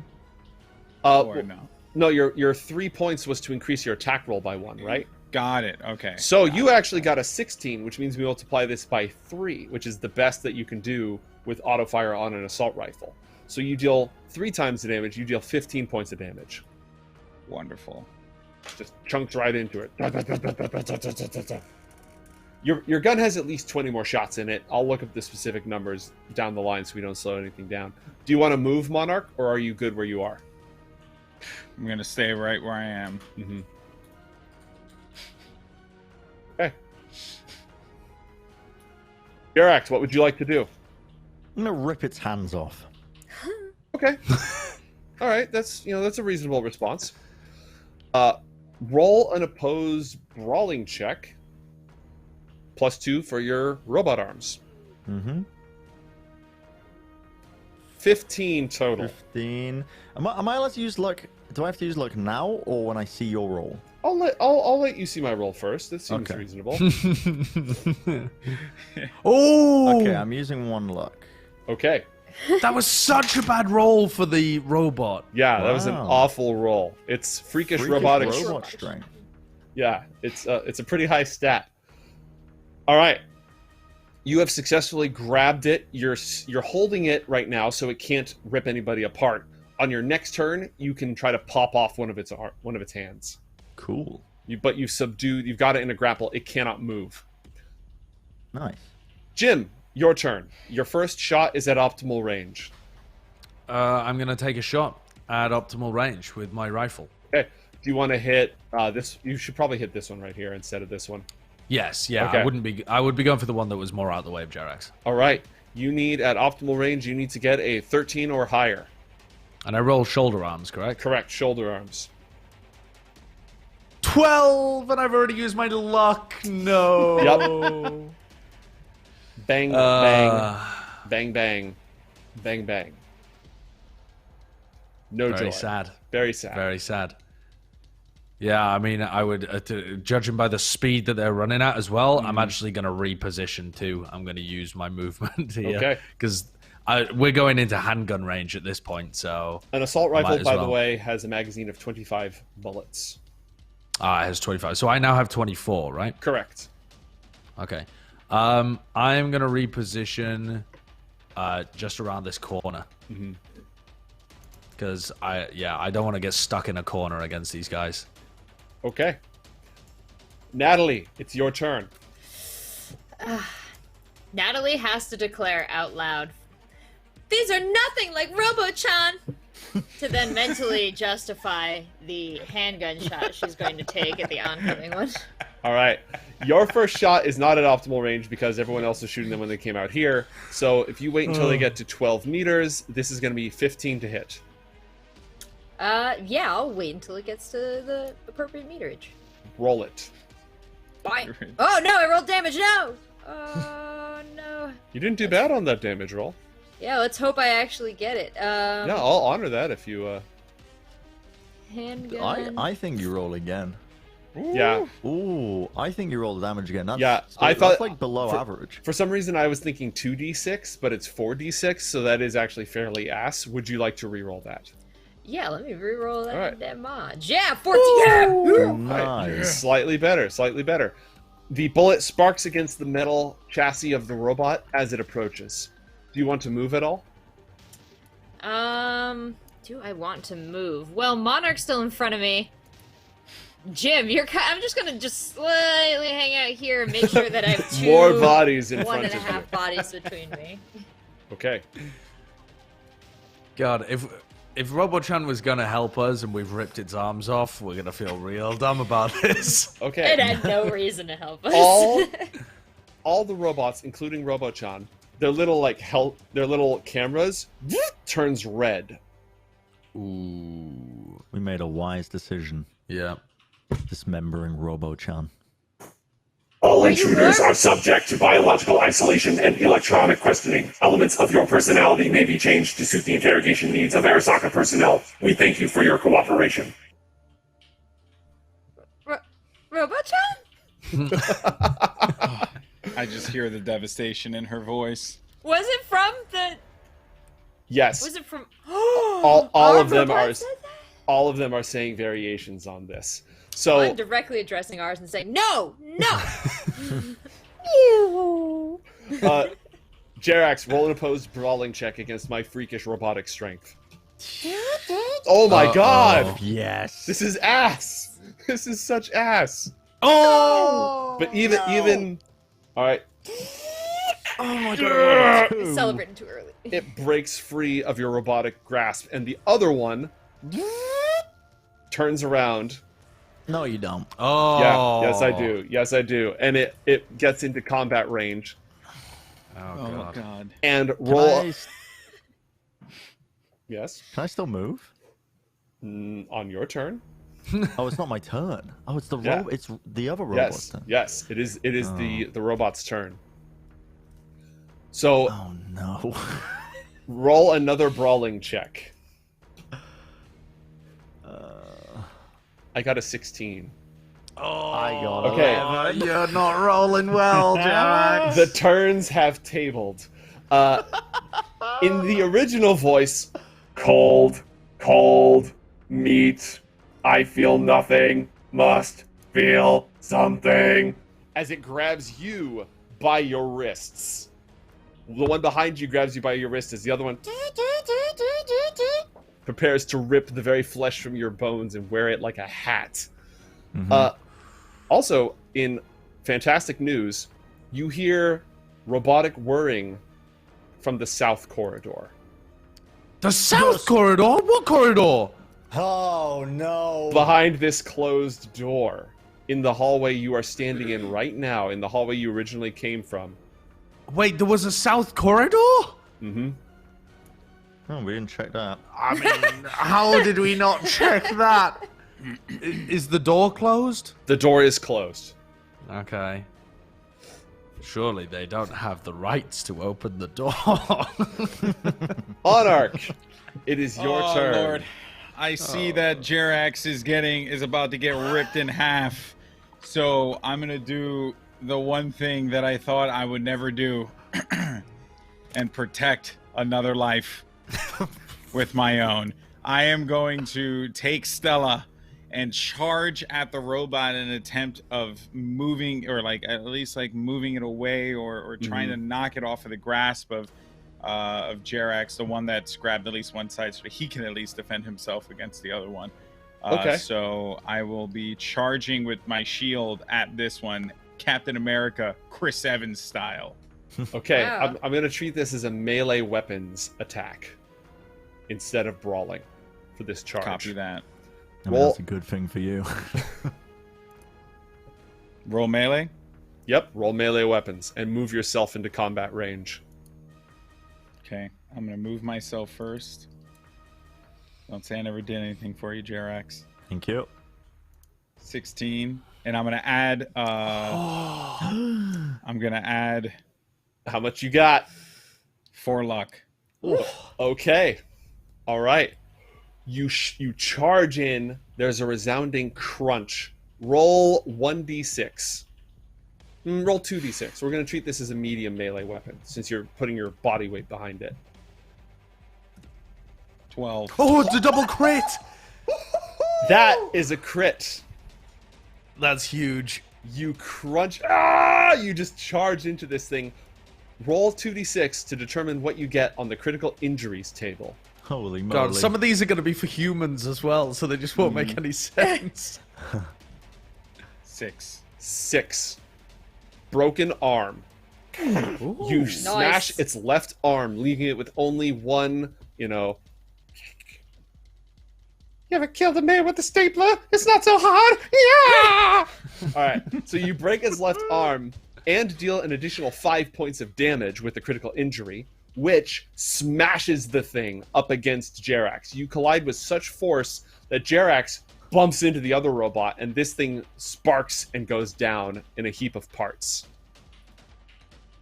Or Or no? No, your 3 points was to increase your attack roll by 1, right? Got it. Okay. So you actually got a 16, which means we multiply this by 3, which is the best that you can do with auto fire on an assault rifle. So you deal 3 times the damage, you deal 15 points of damage. Wonderful. Just chunks right into it. Your gun has at least 20 more shots in it. I'll look up the specific numbers down the line so we don't slow anything down. Do you want to move, Monarch, or are you good where you are? I'm gonna stay right where I am. Mm-hmm. Okay. Jerax, what would you like to do? I'm gonna rip its hands off. Okay. All right, that's a reasonable response. Roll an opposed brawling check. +2 for your robot arms. Mm-hmm. 15 total. 15. Am I allowed to use luck? Do I have to use luck now or when I see your roll? I'll let you see my roll first. That seems Okay. reasonable. Oh, Okay, I'm using 1 luck. Okay. that was such a bad roll for the robot. Yeah, that was an Wow. awful roll. It's freakish Freakish robotics. robot strength. Yeah, it's a pretty high stat. All right. You have successfully grabbed it. You're holding it right now so it can't rip anybody apart. On your next turn, you can try to pop off one of its hands. Cool. But you've got it in a grapple. It cannot move. Nice. Jim, your turn. Your first shot is at optimal range. I'm gonna take a shot at optimal range with my rifle. Okay. Do you want to hit this? You should probably hit this one right here instead of this one. Yes, yeah. Okay. I would be going for the one that was more out of the way of Jerax. All right. You need at optimal range. You need to get a 13 or higher. And I roll shoulder arms, correct? Correct. Shoulder arms. 12, and I've already used my luck. No. Yep. Bang, bang, bang, bang, bang, bang. No Very joy. sad. Very sad. Very sad. Yeah, I mean, I would, judging by the speed that they're running at as well, I'm actually going to reposition too. I'm going to use my movement here. Okay. Because we're going into handgun range at this point, so... An assault Might rifle, as by the well. way, has a magazine of 25 bullets. It has 25. So I now have 24, right? Correct. Okay. I'm going to reposition just around this corner. Because I don't want to get stuck in a corner against these guys. Okay. Natalie, it's your turn. Natalie has to declare out loud, "These are nothing like Robo-chan!" to then mentally justify the handgun shot she's going to take at the oncoming one. All right. Your first shot is not at optimal range because everyone else is shooting them when they came out here. So if you wait until they get to 12 meters, this is going to be 15 to hit. Yeah, I'll wait until it gets to the appropriate meterage. Roll it. Bye. Oh no, I rolled damage now! Oh no. You didn't do bad on that damage roll. Yeah, let's hope I actually get it. Yeah, I'll honor that if you... Handgun. I think you roll again. Yeah. Ooh, I think you roll the damage again. That's, Yeah, I thought- that's like below average. For some reason, I was thinking 2d6, but it's 4d6, so that is actually fairly ass. Would you like to re-roll that? Yeah, let me re-roll that All right. damage. Yeah, 14! Yeah! Nice. Slightly better, slightly better. The bullet sparks against the metal chassis of the robot as it approaches. Do you want to move at all? Do I want to move? Well, Monarch's still in front of me. Jim, I'm just gonna slightly hang out here and make sure that I have two More bodies in one front and a of you. half bodies between me. Okay. God, if Robo-chan was going to help us and we've ripped its arms off, we're going to feel real dumb about this. Okay. It had no reason to help us. all the robots, including Robo-chan, their little cameras turns red. Ooh. We made a wise decision, Yeah. dismembering Robo-chan. All intruders are subject to biological isolation and electronic questioning. Elements of your personality may be changed to suit the interrogation needs of Arasaka personnel. We thank you for your cooperation. Robo-chan? I just hear the devastation in her voice. Was it from the... Yes. Was it from... all Our of them robot are said that? all of them are saying variations on this. So I'm directly addressing ours and saying, no! Jerax, roll an opposed brawling check against my freakish robotic strength. Oh my god! Yes. This is ass! This is such ass! Oh! But even All right. Oh my god. He's celebrating too early. It breaks free of your robotic grasp, and the other one turns around. No, you don't. Oh. Yeah, yes I do. Yes I do. And it gets into combat range. Oh god. And roll. Can Yes. I still move? On your turn. Oh, it's not my turn. Oh, it's the Yeah. It's the other robot's Yes. turn. Yes. It is. It is the robot's turn. So Oh no. roll another brawling check. I got a 16. I got it. Okay. You're not rolling well, Jack. The turns have tabled. In the original voice, cold, cold, meat. I feel nothing. Must feel something. As it grabs you by your wrists. The one behind you grabs you by your wrist as the other one prepares to rip the very flesh from your bones and wear it like a hat. Also, in fantastic news, you hear robotic whirring from the south corridor. The south corridor? What corridor? Oh no. Behind this closed door, in the hallway you are standing in right now, in the hallway you originally came from. Wait, there was a south corridor? Mm-hmm. Oh, we didn't check that. I mean, how did we not check that? Is the door closed? The door is closed. Okay. Surely they don't have the rights to open the door. Monarch, it is your Oh, turn. Lord. I see that Jerax is about to get ripped in half. So I'm gonna do the one thing that I thought I would never do and protect another life with my own. I am going to take Stella and charge at the robot in an attempt of moving, or like at least like moving it away, or trying to knock it off of the grasp of Jerax, the one that's grabbed at least one side, so he can at least defend himself against the other one. Okay. So I will be charging with my shield at this one, Captain America, Chris Evans style. Okay, Wow. I'm going to treat this as a melee weapons attack instead of brawling for this charge. Copy that. I mean, Roll- that's a good thing for you. Roll melee. Yep, roll melee weapons and move yourself into combat range. Okay, I'm gonna move myself first. Don't say I never did anything for you, Jerax. Thank you. 16, and I'm gonna add. I'm gonna add How much you got? 4 luck. Okay. All right. You charge in. There's a resounding crunch. Roll 1d6. Roll 2d6. We're going to treat this as a medium melee weapon since you're putting your body weight behind it. 12. Oh, it's a double crit! That is a crit. That's huge. You crunch. You just charge into this thing. Roll 2d6 to determine what you get on the critical injuries table. Holy moly. God, some of these are going to be for humans as well, so they just won't make any sense. 6. 6. Broken arm. You smash its left arm, leaving it with only one, You ever killed a man with a stapler? It's not so hard. Yeah! All right. So you break his left arm and deal an additional 5 points of damage with the critical injury, which smashes the thing up against Jerax. You collide with such force that Jerax bumps into the other robot, and this thing sparks and goes down in a heap of parts.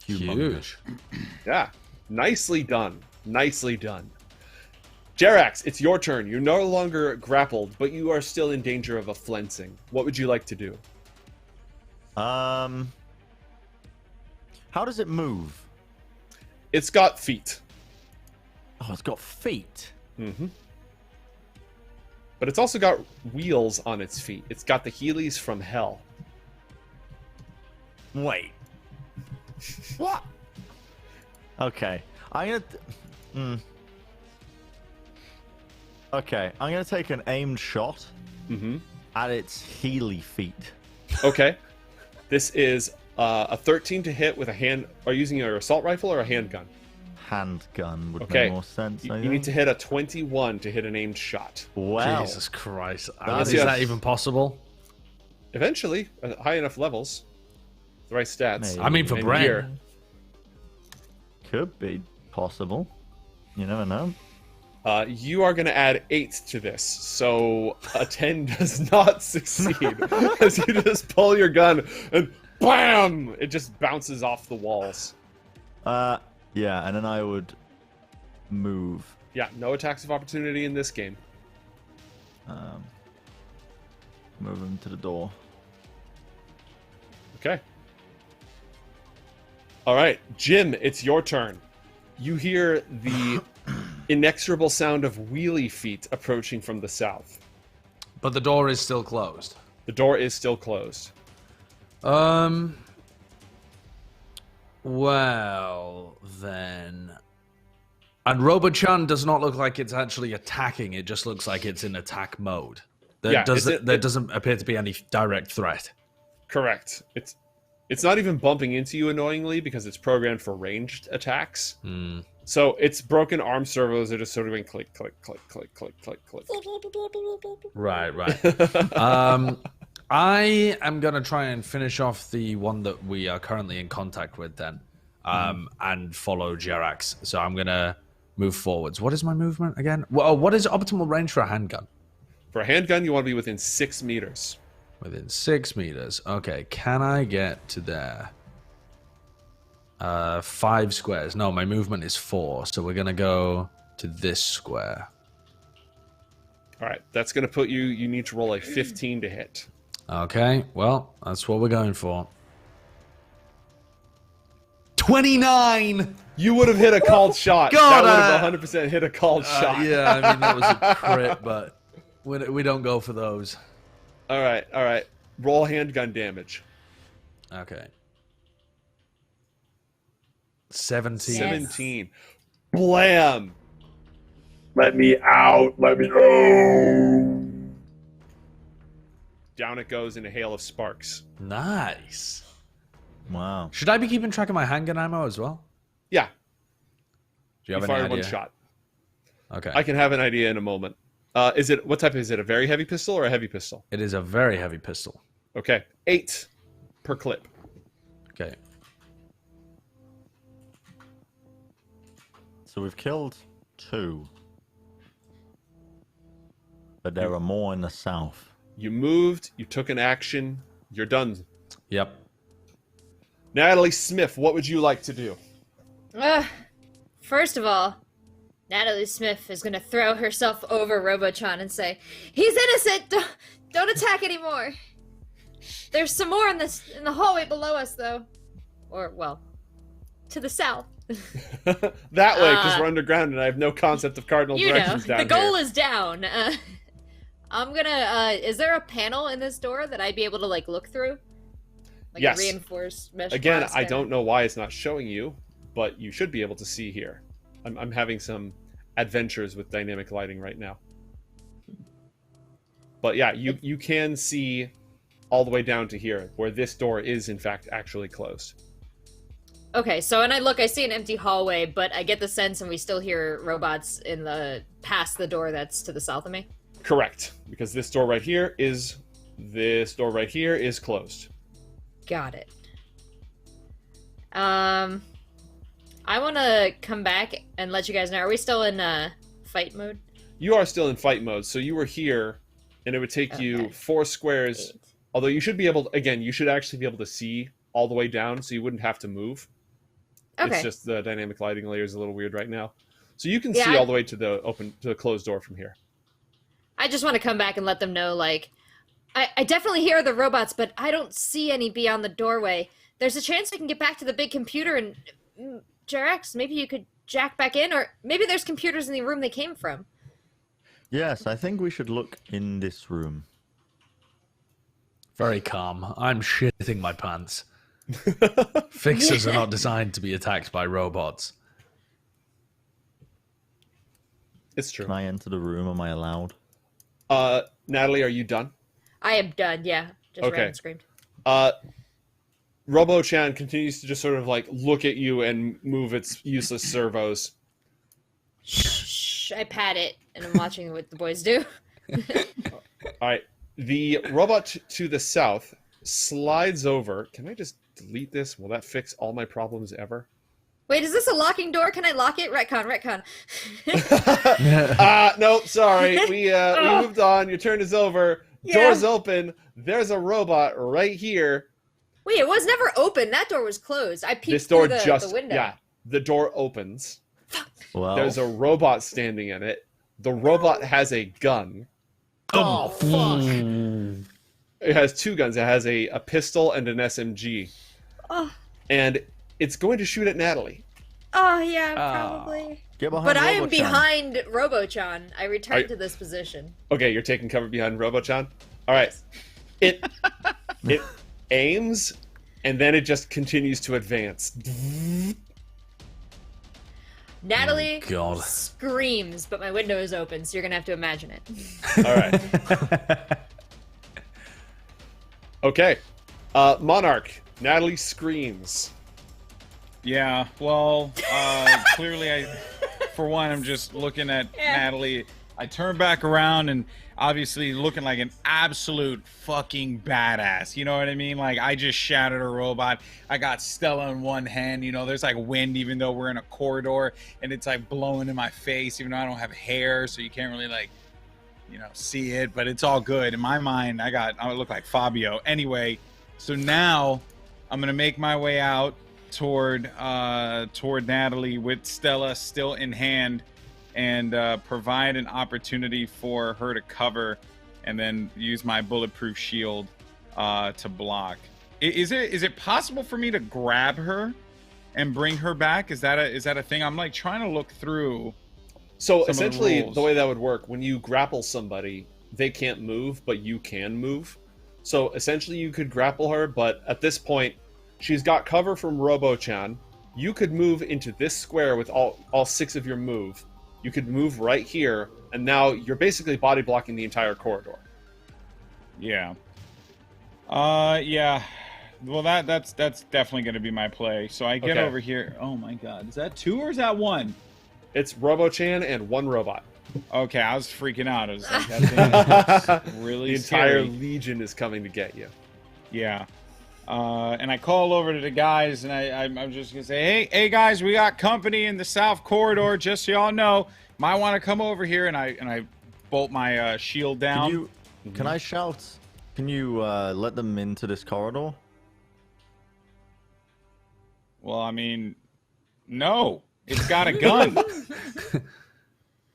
Huge. Yeah. Nicely done. Nicely done. Jerax, it's your turn. You're no longer grappled, but you are still in danger of a flensing. What would you like to do? How does it move? It's got feet. Oh, it's got feet. Mm-hmm. But it's also got wheels on its feet. It's got the Heelys from hell. Wait. What? Okay. Okay, I'm gonna take an aimed shot Mm-hmm. at its Heely feet. Okay. This is A 13 to hit with a hand. Are you using your assault rifle or a handgun? Handgun would Okay. make more sense. You need to hit a 21 to hit an aimed shot. Wow. Jesus Christ. That Is is- that even possible? Eventually, at high enough levels, the right stats. Maybe. I mean, for And Brent. gear. Could be possible. You never know. You are going to add 8 to this, so a 10 does not succeed. As you just pull your gun and BAM! It just bounces off the walls. Yeah, and then I would move. Yeah, no attacks of opportunity in this game. Move him to the door. Okay. All right, Jim, it's your turn. You hear the inexorable sound of wheelie feet approaching from the south. But the door is still closed. The door is still closed. Well, then. And Robo-chan does not look like it's actually attacking. It just looks like it's in attack mode. There doesn't appear to be any direct threat. Correct. It's not even bumping into you annoyingly because it's programmed for ranged attacks. So its broken arm servos are just sort of going click, click, click, click, click, click, click. Right. I am going to try and finish off the one that we are currently in contact with then, and follow Jerax. So I'm going to move forwards. What is my movement again? Well, what is optimal range for a handgun? For a handgun, you want to be within 6 meters. Within 6 meters. Okay, can I get to there? 5 squares. No, my movement is 4, so we're going to go to this square. All right, that's going to put you... You need to roll a 15 to hit. Okay, well, that's what we're going for. 29! You would have hit a called shot. God, that would have 100% hit a called shot. Yeah, I mean, that was a crit, but we don't go for those. All right. Roll handgun damage. Okay. 17. 17. Blam! Let me out. Let me go. Down it goes in a hail of sparks. Nice. Wow. Should I be keeping track of my handgun ammo as well? Yeah, Do you you have any fired idea? one shot. Okay. I can have an idea in a moment. What type is it? A very heavy pistol or a heavy pistol? It is a very heavy pistol. Okay, 8 per clip. Okay. So we've killed 2. But there are more in the south. You moved, you took an action, you're done. Yep. Natalie Smith, what would you like to do? First of all, Natalie Smith is gonna throw herself over Robochan and say, "He's innocent. Don't attack anymore." There's some more in the hallway below us, though, or well, to the south. That way, because we're underground and I have no concept of cardinal You know, directions down the goal here. is down. I'm gonna. Is there a panel in this door that I'd be able to like look through? Like Yes. a reinforced mesh Again, glass I kinda? don't know why it's not showing you, but you should be able to see here. I'm having some adventures with dynamic lighting right now. But yeah, you can see all the way down to here, where this door is in fact actually closed. Okay, so when I look, I see an empty hallway, but I get the sense, and we still hear robots in the past the door that's to the south of me. Correct, because this door right here is closed. Got it. I want to come back and let you guys know. Are we still in fight mode? You are still in fight mode, so you were here, and it would take you Okay. 4 squares. 8. Although you should be able, again, you should actually be able to see all the way down, so you wouldn't have to move. Okay. It's just the dynamic lighting layer is a little weird right now. So you can Yeah, see all the way to the closed door from here. I just want to come back and let them know, like, I definitely hear the robots, but I don't see any beyond the doorway. There's a chance we can get back to the big computer and... Jerax, maybe you could jack back in, or maybe there's computers in the room they came from. Yes, I think we should look in this room. Very calm. I'm shitting my pants. Fixers are not designed to be attacked by robots. It's true. Can I enter the room? Am I allowed? Natalie, are you done? I am done, yeah. Just Okay. ran and screamed. Robo-chan continues to just sort of like look at you and move its useless servos. Shh, I pat it, and I'm watching what the boys do. All right. The robot to the south slides over. Can I just delete this? Will that fix all my problems ever? Wait, is this a locking door? Can I lock it? Retcon. No, sorry. We moved on. Your turn is over. Yeah. Door's open. There's a robot right here. Wait, it was never open. That door was closed. I peeked This door through the window. yeah, the door opens. Well, There's a robot standing in it. The robot has a gun. Oh, fuck. It has two guns. It has a pistol and an SMG. Oh. And it's going to shoot at Natalie. Oh, yeah, probably. get behind But I am Robo-chan. behind Robo-chan. I returned to this position. Okay, you're taking cover behind Robo-chan? All right. It aims, and then it just continues to advance. Natalie God. screams, but my window is open, so you're going to have to imagine it. All right. Okay. Monarch. Natalie screams. Yeah, well, clearly for one, I'm just looking at Natalie. I turn back around and obviously looking like an absolute fucking badass. You know what I mean? Like, I just shattered a robot. I got Stella in one hand. You know, there's like wind even though we're in a corridor, and it's like blowing in my face even though I don't have hair, so you can't really like, you know, see it, but it's all good. In my mind, I look like Fabio. Anyway, so now I'm going to make my way out toward Natalie with Stella still in hand, and provide an opportunity for her to cover, and then use my bulletproof shield to block. Is it possible for me to grab her and bring her back? Is that a thing? I'm like trying to look through. So some of the essentially, rules. the way that would work, when you grapple somebody, they can't move, but you can move. So essentially, you could grapple her, but at this point, she's got cover from Robo-chan. You could move into this square with all six of your move. You could move right here, and now you're basically body blocking the entire corridor. Yeah. Yeah. Well, that's definitely going to be my play. So I get Okay. over here. Oh my God, is that 2 or is that 1? It's Robo-chan and one robot. Okay, I was freaking out. I was like, that thing is really The entire scary. legion is coming to get you. Yeah. And I call over to the guys, and I'm just gonna say, hey guys, we got company in the south corridor. Just so y'all know, might want to come over here. And I bolt my shield down. Can I shout? Can you let them into this corridor? Well, I mean, no, it's got a gun.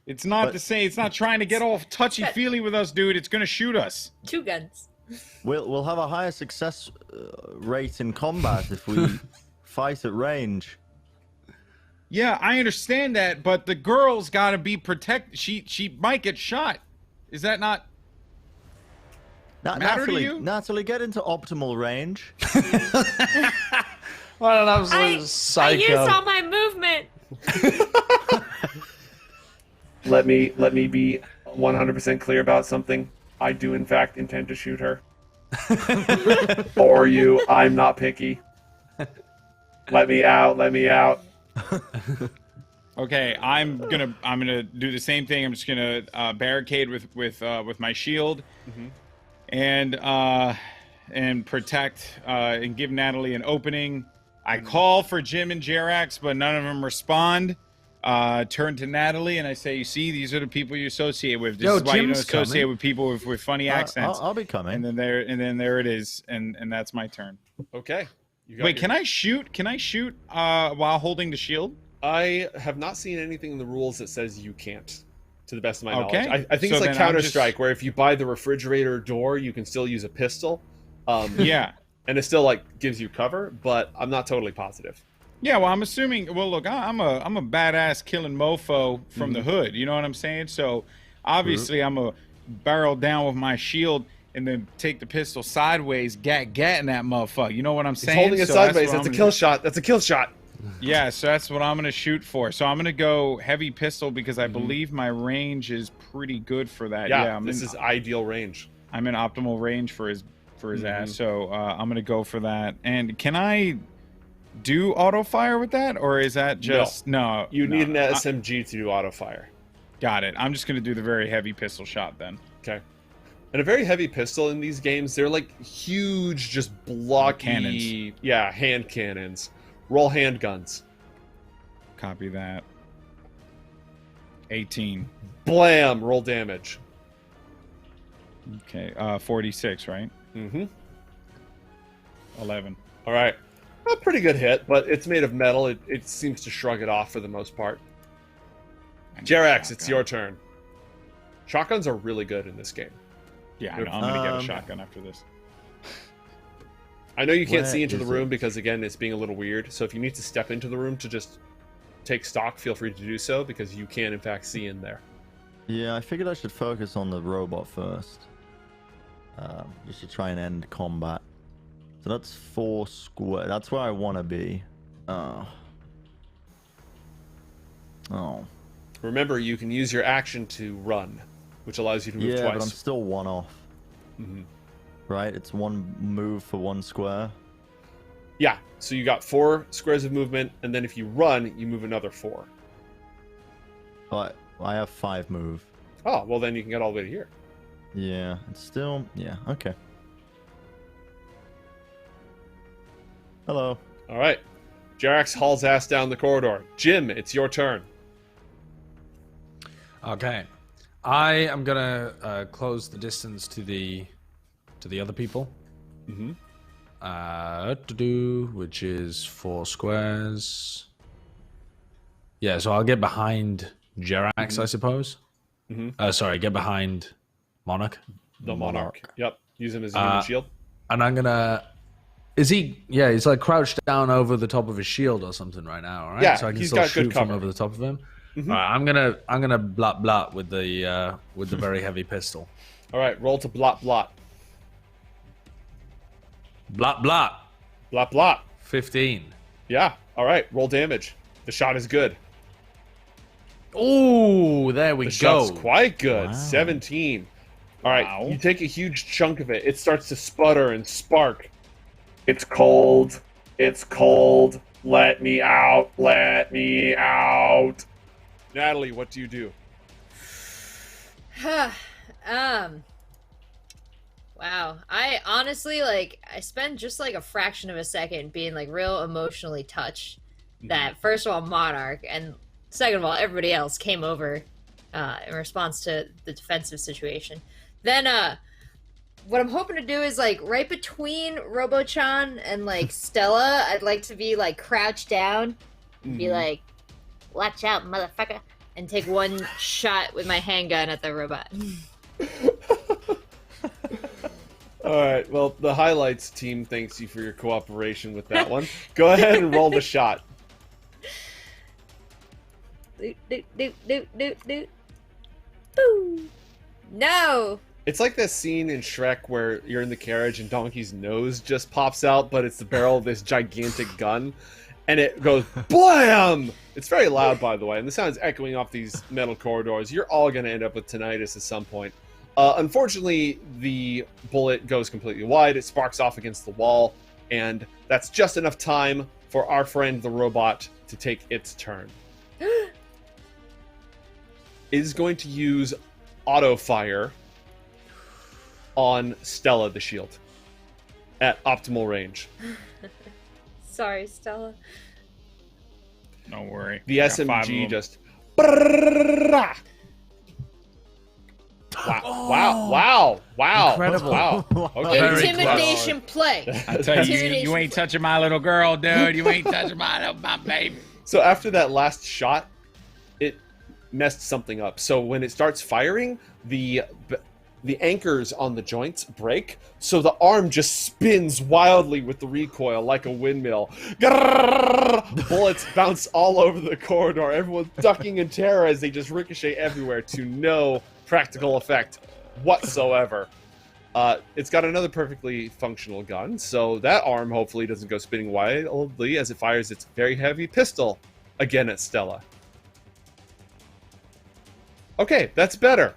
It's not the same. It's not trying to get all touchy feely with us, dude. It's gonna shoot us. 2 guns. We'll have a higher success rate in combat if we fight at range. Yeah, I understand that, but the girl's got to be protected. She might get shot. Is that not? Matter to you? Natalie, get into optimal range. What an absolute I psycho. used all my movement. Let me be 100% clear about something. I do in fact intend to shoot her. For you, I'm not picky. Let me out. Okay, I'm gonna do the same thing. I'm just gonna barricade with my shield, and protect and give Natalie an opening. I call for Jim and Jerax, but none of them respond. Turn to Natalie and I say, "You see, these are the people you associate with. This is why you don't Jim's associate coming. with people with funny accents." I'll be coming. And then there it is, and that's my turn. Okay. You got Wait, your- can I shoot? Can I shoot while holding the shield? I have not seen anything in the rules that says you can't, to the best of my Okay. knowledge. I think So it's like then I'm Counter-Strike, where if you buy the refrigerator door, you can still use a pistol. Yeah. And it still like gives you cover, but I'm not totally positive. Yeah, well, I'm assuming. Well, look, I'm a badass killing mofo from the hood. You know what I'm saying? So obviously, I'm a barrel down with my shield and then take the pistol sideways, gatting that motherfucker. You know what I'm He's saying? holding it So that's sideways. what That's a I'm kill gonna- shot. That's a kill shot. Yeah, so that's what I'm gonna shoot for. So I'm gonna go heavy pistol because I believe my range is pretty good for that. Yeah, I'm this in, is ideal range. I'm in optimal range for his for his ass. So I'm gonna go for that. And can I do auto fire with that, or is that just no? You no, need an no. SMG to do auto fire. Got it. I'm just gonna do the very heavy pistol shot then. Okay. And a very heavy pistol in these games, they're like huge, just blocky Cannons. Yeah, hand cannons. Roll handguns. Copy that. 18. Blam! Roll damage. Okay. 46, right? Mm-hmm. 11. All right. A pretty good hit, but it's made of metal. It seems to shrug it off for the most part. Jerax, it's your turn. Shotguns are really good in this game. Yeah, I know. I'm gonna get a shotgun after this. I know you can't Where see into the is room it? because, again, it's being a little weird. So if you need to step into the room to just take stock, feel free to do so because you can, in fact, see in there. Yeah, I figured I should focus on the robot first. Just to try and end combat. So that's 4 square. That's where I want to be. Oh. Remember, you can use your action to run, which allows you to move Yeah, twice. but I'm still 1 off. Mhm. Right? It's 1 move for 1 square. Yeah, so you got 4 squares of movement, and then if you run, you move another 4. But I have 5 move. Oh, well, then you can get all the way to here. Yeah, it's still... Yeah, okay. Hello. All right. Jerax hauls ass down the corridor. Jim, it's your turn. Okay. I am gonna close the distance to the other people. Mm-hmm. Which is 4 squares. Yeah, so I'll get behind Jerax, I suppose. Sorry, get behind Monarch. The Monarch. Yep. Use him as a human shield. And I'm gonna... Is he... Yeah, he's like crouched down over the top of his shield or something right now, right? Yeah, so I can he's still got good shoot from cover. over the top of him. All right, I'm gonna blot blot with the very heavy pistol. All right, roll to blot blot. Blot blot. Blot blot. 15. Yeah. All right, roll damage. The shot is good. Oh, there we The go. shot's quite good. Wow. 17. All right, Wow. you take a huge chunk of it. It starts to sputter and spark. It's cold. It's cold. Let me out. Let me out. Natalie, what do you do? Wow. I honestly, like, I spend just like a fraction of a second being like real emotionally touched that first of all Monarch and second of all everybody else came over in response to the defensive situation. Then what I'm hoping to do is like right between Robo-chan and like Stella, I'd like to be like crouched down and be like, watch out, motherfucker, and take one shot with my handgun at the robot. All right, well, the highlights team thanks you for your cooperation with that one. Go ahead and roll the shot. Doot, doot, doot, doot, doot, doot. Boo! No! It's like that scene in Shrek where you're in the carriage and Donkey's nose just pops out, but it's the barrel of this gigantic gun, and it goes BLAM! It's very loud, by the way, and the sound's echoing off these metal corridors. You're all going to end up with tinnitus at some point. Unfortunately, the bullet goes completely wide. It sparks off against the wall, and that's just enough time for our friend the robot to take its turn. It is going to use auto fire on Stella the shield at optimal range. Sorry, Stella. Don't worry. The I got 5 of SMG them. just. Wow. Incredible. Wow. Okay. Very Intimidation play. I tell you, Intimidation you ain't play. touching my little girl, dude. You ain't touching my baby. So after that last shot, it messed something up. So when it starts firing, the anchors on the joints break, so the arm just spins wildly with the recoil like a windmill. Grrrr! Bullets bounce all over the corridor. Everyone's ducking in terror as they just ricochet everywhere to no practical effect whatsoever. It's got another perfectly functional gun, so that arm hopefully doesn't go spinning wildly as it fires its very heavy pistol again at Stella. Okay, that's better.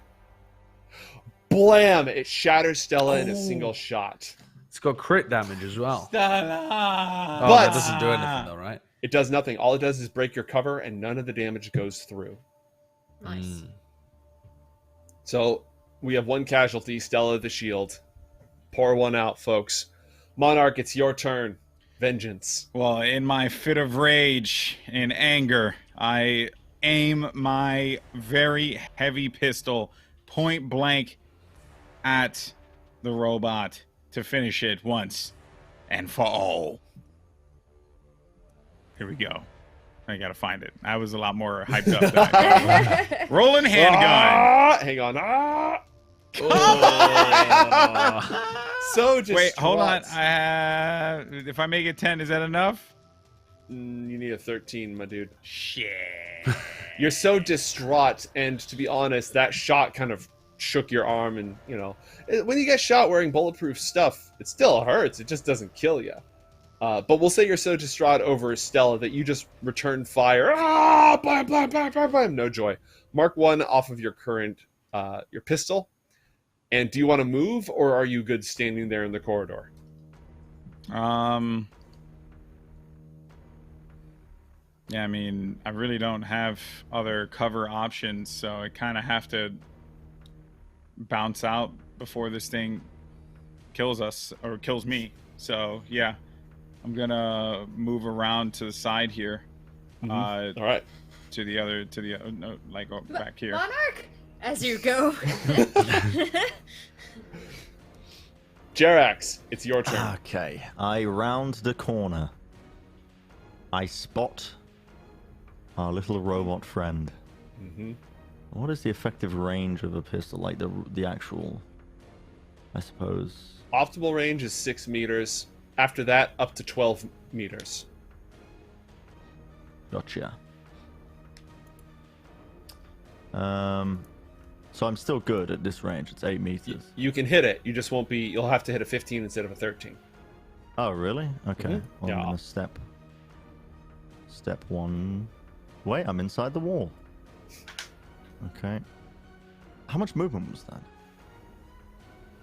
Blam! It shatters Stella in a single shot. It's got crit damage as well. Stella! Oh, But- that doesn't do anything though, right? It does nothing. All it does is break your cover, and none of the damage goes through. Nice. So we have one casualty, Stella the Shield. Pour one out, folks. Monarch, it's your turn. Vengeance. Well, in my fit of rage and anger, I aim my very heavy pistol point blank at the robot to finish it once and for all. Here we go. I gotta find it. I was a lot more hyped up than I thought. Rolling handgun. Ah, hang on. So just Wait, hold on. If I make it 10, is that enough? You need a 13, my dude. Shit. You're so distraught, and to be honest, that shot kind of shook your arm, and when you get shot wearing bulletproof stuff, it still hurts. It just doesn't kill you. But we'll say you're so distraught over Stella that you just return fire. Blam, blam, blam, blam, blam. No joy. Mark 1 off of your current your pistol. And do you want to move, or are you good standing there in the corridor? Yeah, I mean, I really don't have other cover options, so I kind of have to bounce out before this thing kills us or kills me. So yeah, I'm gonna move around to the side here. All right. Back here. Monarch, as you go. Jerax, it's your turn. Okay, I round the corner. I spot our little robot friend. What is the effective range of a pistol? Like the actual, I suppose. Optimal range is 6 meters. After that, up to 12 meters. Gotcha. So I'm still good at this range. It's 8 meters. You can hit it. You just won't be. You'll have to hit a 15 instead of a 13. Oh, really? Okay. Well, Yeah. I'm gonna step 1. Wait, I'm inside the wall. Okay. How much movement was that?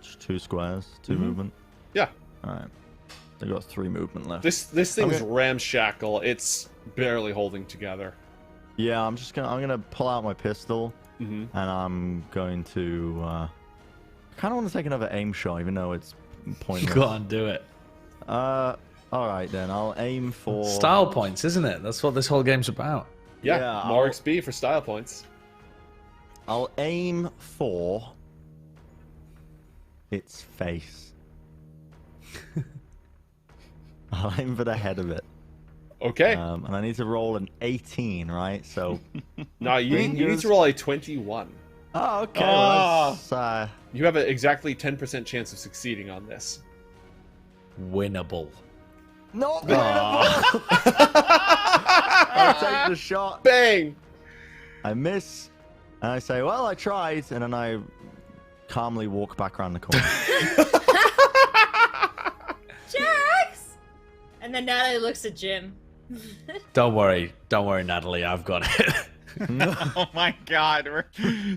Just 2 squares, 2 movement. Yeah. All right. They got 3 movement left. This thing's Okay. ramshackle. It's barely holding together. Yeah, I'm gonna pull out my pistol, and I'm going to kind of want to take another aim shot, even though it's pointless. Go on, do it. All right then. I'll aim for Style points, isn't it? That's what this whole game's about. Yeah. Yeah, More I'll- XP for style points. I'll aim for its face. I'll aim for the head of it. Okay. And I need to roll an 18, right? So. Now you need fingers- to roll a 21. Oh, okay. Well, that's, You have an exactly 10% chance of succeeding on this. Winnable. not I'll take the shot. Bang! I miss, and I say, "Well, I tried," and then I calmly walk back around the corner. Jax! And then Natalie looks at Jim. Don't worry, Natalie. I've got it. Oh my god,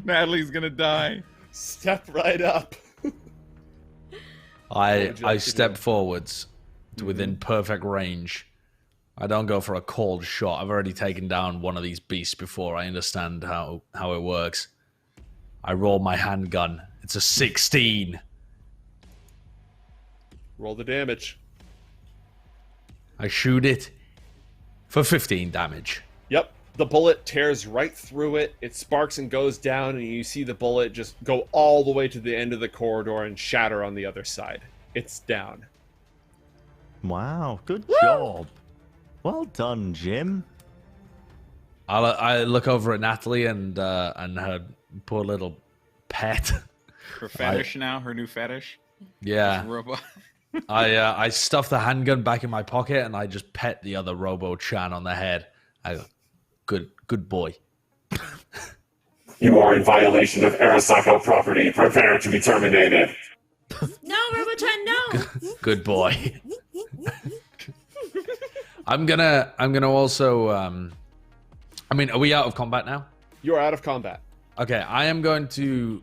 Natalie's gonna die. Step right up. I would you like to step do? forwards to within perfect range. I don't go for a cold shot. I've already taken down one of these beasts before. I understand how it works. I roll my handgun. It's a 16. Roll the damage. I shoot it for 15 damage. Yep. The bullet tears right through it. It sparks and goes down, and you see the bullet just go all the way to the end of the corridor and shatter on the other side. It's down. Wow, good job. Well done, Jim. I look over at Natalie and her poor little pet. Her fetish now, her new fetish. Yeah. Robot. I stuff the handgun back in my pocket and I just pet the other Robo-chan on the head. I go, good boy. You are in violation of Arasaka property. Prepare to be terminated. No, Robotron, no! Good boy. I'm gonna also I mean, are we out of combat now? You're out of combat. Okay, I am going to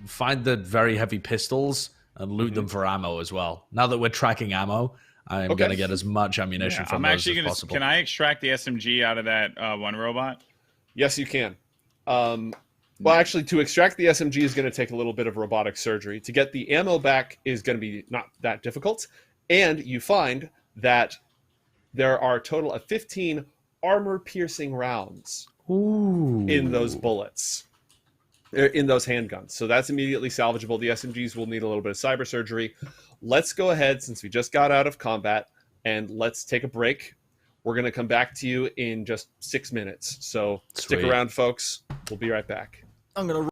find the very heavy pistols and loot them for ammo as well. Now that we're tracking ammo, I'm Okay. going to get as much ammunition from I'm those actually as gonna. possible. Can I extract the SMG out of that one robot? Yes, you can. Well, actually, to extract the SMG is going to take a little bit of robotic surgery. To get the ammo back is going to be not that difficult. And you find that there are a total of 15 armor-piercing rounds in those bullets, in those handguns. So that's immediately salvageable. The SMGs will need a little bit of cyber surgery. Let's go ahead, since we just got out of combat, and let's take a break. We're going to come back to you in just 6 minutes. So stick Sweet. around, folks. We'll be right back. I'm gonna